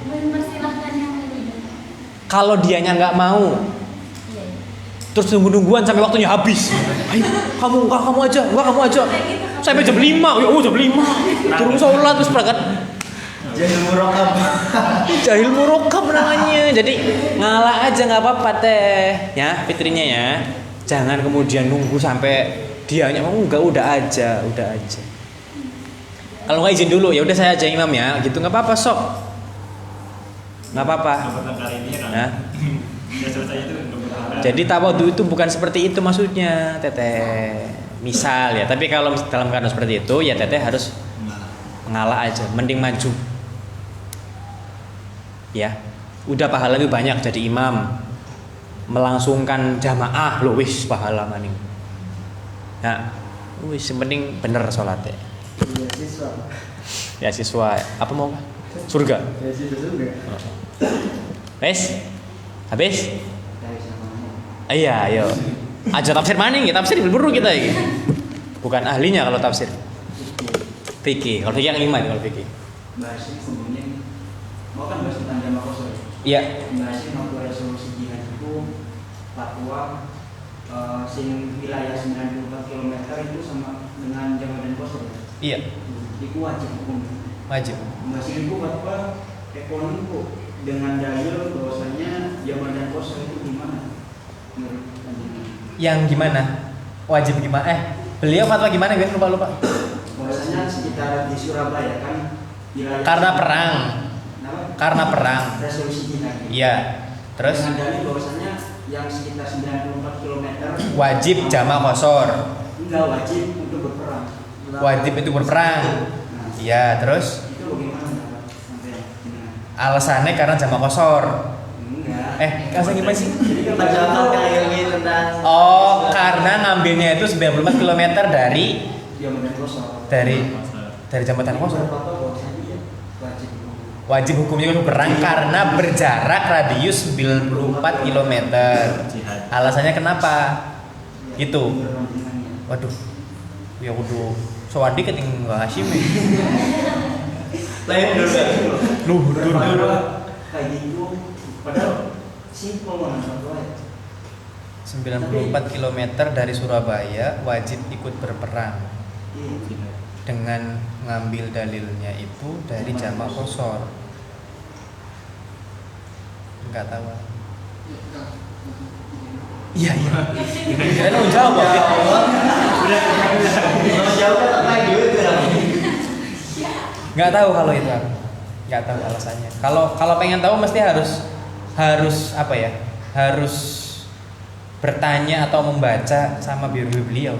Mempersilahkan yang lebih. Kalau dianya nggak mau, terus nungguan sampai waktunya habis. Ayo, kamu aja. Sampai jam 5. Ya, jam 5. Turun sholat terus berangkat. Jahil murokab namanya. Jadi ngalah aja nggak apa-apa teh. Ya, fitrinya ya. Jangan kemudian nunggu sampai dianya mau enggak, udah aja. Kalau nggak izin dulu, ya udah saya aja imam ya, gitu nggak apa-apa sok. Nggak apa-apa. Kali ini kan. Nah, Sudah selesai itu untuk berpahala. Jadi tawadhu itu bukan seperti itu maksudnya, Teteh. Misal ya, tapi kalau dalam keadaan seperti itu ya Teteh harus mengalah aja, mending maju. Ya, udah pahala lebih banyak jadi imam, melangsungkan jamaah lo wis pahala maning. Nah, wis penting bener sholatnya. Iya siswa. Ya siswa, apa mau? Surga. Ya siswa juga. Wes, habis? Dari samanya. Iya, ayo. Aja tafsir maning ya, tafsir berburu kita ini. Bukan ahlinya kalau tafsir. Fikih, kalau yang lima itu kalau fikih. Bahasnya kemudian mau kan bahas tentang jamaah kosong. Iya. Bahasnya waktu resolusi jihad itu fatwa sing wilayah 94 km itu sama dengan jamaah dan kosong. Iya, Itu wajib hukum. wajib. Masih itu fatwa ekonomi kok dengan dalil bahwasanya jamaah dan kosong itu gimana? Menurut panjenengan? Yang gimana? Wajib gimana? Beliau fatwa gimana? Gue lupa. Bahwasanya sekitar di Surabaya kan wilayah Karena perang. Kenapa? Karena perang. Resolusi jihad. Iya. Terus Dengan dalil bahwasanya yang sekitar 94 km wajib jamaah qashar. enggak wajib untuk berperang. Wajib itu berperang. Nah, Iya, terus itu bagaimana pendapat sampai gimana? alasannya karena jamaah qashar. Enggak. Alasan gimana sih? Jadi kan Contoh kayak gini tentang Oh, karena ngambilnya itu 94 km dari dia menang kosong. jambatan qashar. Berapa bahwasanya dia wajib. Wajib hukumnya itu berperang karena berjarak radius 94 km. Jihad. Alasannya kenapa? Gitu. Perbandingannya. Waduh. Ya kudu sewadi ketinggal Hashim. lain dulu. Luhur. Kayak gitu padahal simpel banget fatwa. 94 km dari Surabaya wajib ikut berperang Iya. dengan ngambil dalilnya itu dari jamaah qashar. Enggak tahu. Iya. Kira mau jawab. Mau jawab kan lagi dulu tuh. Nggak tahu kalau itu. Nggak tahu alasannya. Kalau pengen tahu mesti harus apa ya? Harus bertanya atau membaca sama beliau.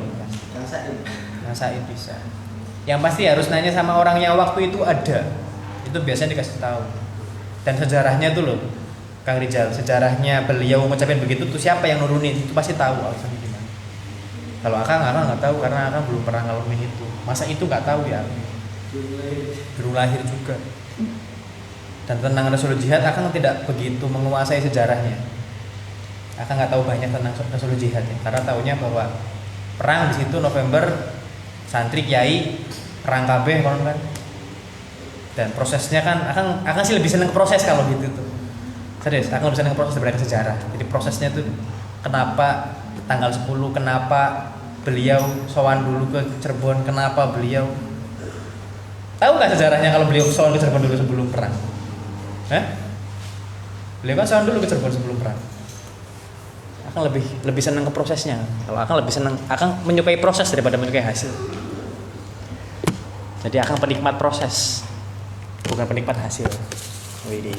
Rasain bisa. Yang pasti harus nanya sama orangnya waktu itu ada. Itu biasanya dikasih tahu. Dan sejarahnya tuh loh, Kang Rizal, sejarahnya beliau ngucapin begitu tuh siapa yang nurunin itu pasti tahu alasannya gimana. Kalau Akang nggak tahu karena Akang belum pernah ngalamin itu. Masa itu nggak tahu ya? Baru lahir juga. Dan tentang Rasul Jihad Akang tidak begitu menguasai sejarahnya. Akang nggak tahu banyak tentang Rasul Jihad ya. Karena tahunya bahwa perang di situ November, santri kiai perang kabeh kan. Dan prosesnya kan Akang sih lebih seneng ke proses kalau gitu tuh. Serius, Akang lebih seneng ke proses daripada ke sejarah. Jadi prosesnya tuh kenapa tanggal 10, kenapa beliau sowan dulu ke Cirebon, kenapa beliau tahu nggak sejarahnya kalau beliau sowan ke Cirebon dulu sebelum perang? Beliau kan sowan dulu ke Cirebon sebelum perang. Akang lebih senang ke prosesnya. Kalau Akang lebih senang, Akang menyukai proses daripada menyukai hasil. Jadi Akang penikmat proses, bukan penikmat hasil. Wih,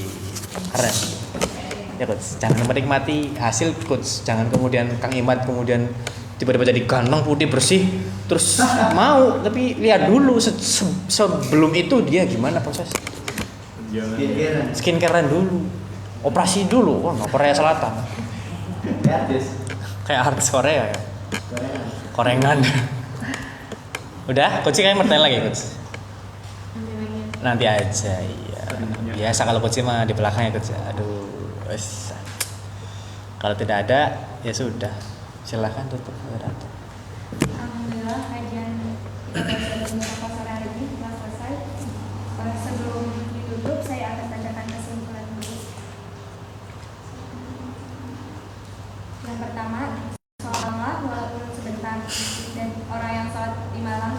keren. Ya coach, jangan menikmati hasil coach. Jangan kemudian Kang Imad kemudian tiba-tiba jadi ganteng putih bersih terus mau, tapi lihat dulu sebelum itu dia gimana proses. Skincarean dulu, operasi dulu, Korea Selatan. Kayak artis Korea ya. Korengan. Udah, coach kayak mau tanya lagi coach. Nanti aja, iya. Biasa kalau coach mah di belakangnya coach. Aduh, wes. Kalau tidak ada, ya sudah. Silahkan tutup. Alhamdulillah kajian kita sore hari ini telah selesai. Sebelum ditutup, saya akan bacakan kesimpulan dulu. Yang pertama, sholatlah walaupun sebentar, dan orang yang sholat di malam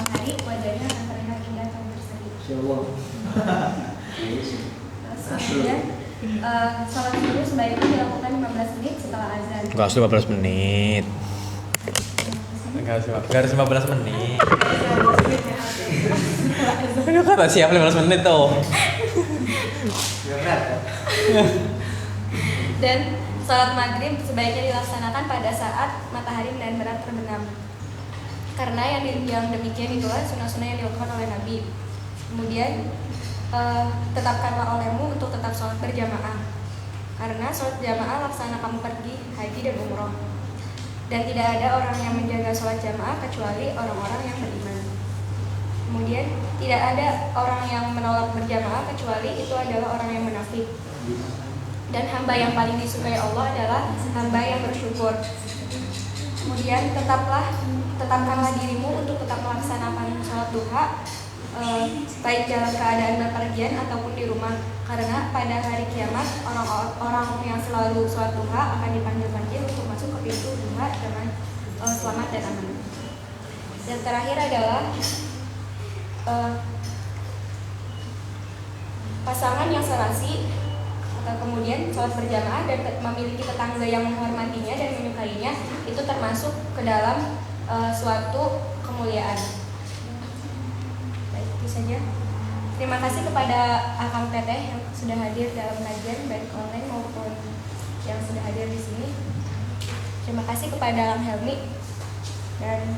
hari wajahnya akan terlihat indah dan berseri. Terus kemudian sholat subuh sebaiknya dilakukan 15 menit setelah azan. Enggak harus 15 menit. Enggak harus 15 menit. Enggak kata siap 15 menit tuh. Dan Salat maghrib sebaiknya dilaksanakan pada saat matahari benar-benar terbenam. Karena yang demikian itulah sunnah-sunnah yang dilakukan oleh Nabi. Kemudian tetapkanlah olehmu untuk tetap sholat berjamaah. Karena sholat jamaah laksana kamu pergi haji dan umroh. Dan tidak ada orang yang menjaga sholat jamaah kecuali orang-orang yang beriman. Kemudian tidak ada orang yang menolak berjamaah kecuali itu adalah orang yang munafik. Dan hamba yang paling disukai Allah adalah hamba yang bersyukur. Kemudian tetapkanlah dirimu untuk tetap melaksanakan sholat duha, baik dalam keadaan berpergian ataupun di rumah. Karena pada hari kiamat orang-orang yang selalu sholat duha akan dipanggil-panggil untuk masuk ke pintu duha dengan selamat dan aman. Yang terakhir adalah pasangan yang serasi kemudian sholat berjamaah dan memiliki tetangga yang menghormatinya dan menyukainya itu termasuk ke dalam suatu kemuliaan. Baik, itu saja. Terima kasih kepada Akang Teteh yang sudah hadir dalam kajian baik online maupun yang sudah hadir di sini. Terima kasih kepada Kang Helmi dan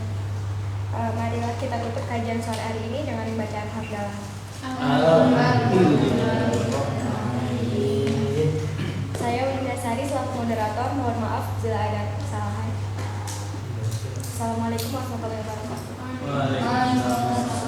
marilah kita tutup kajian sore hari ini dengan bacaan hamdalah. Saya Windasari selaku moderator, mohon maaf bila ada kesalahan. Assalamualaikum warahmatullahi wabarakatuh. Waalaikumsalam.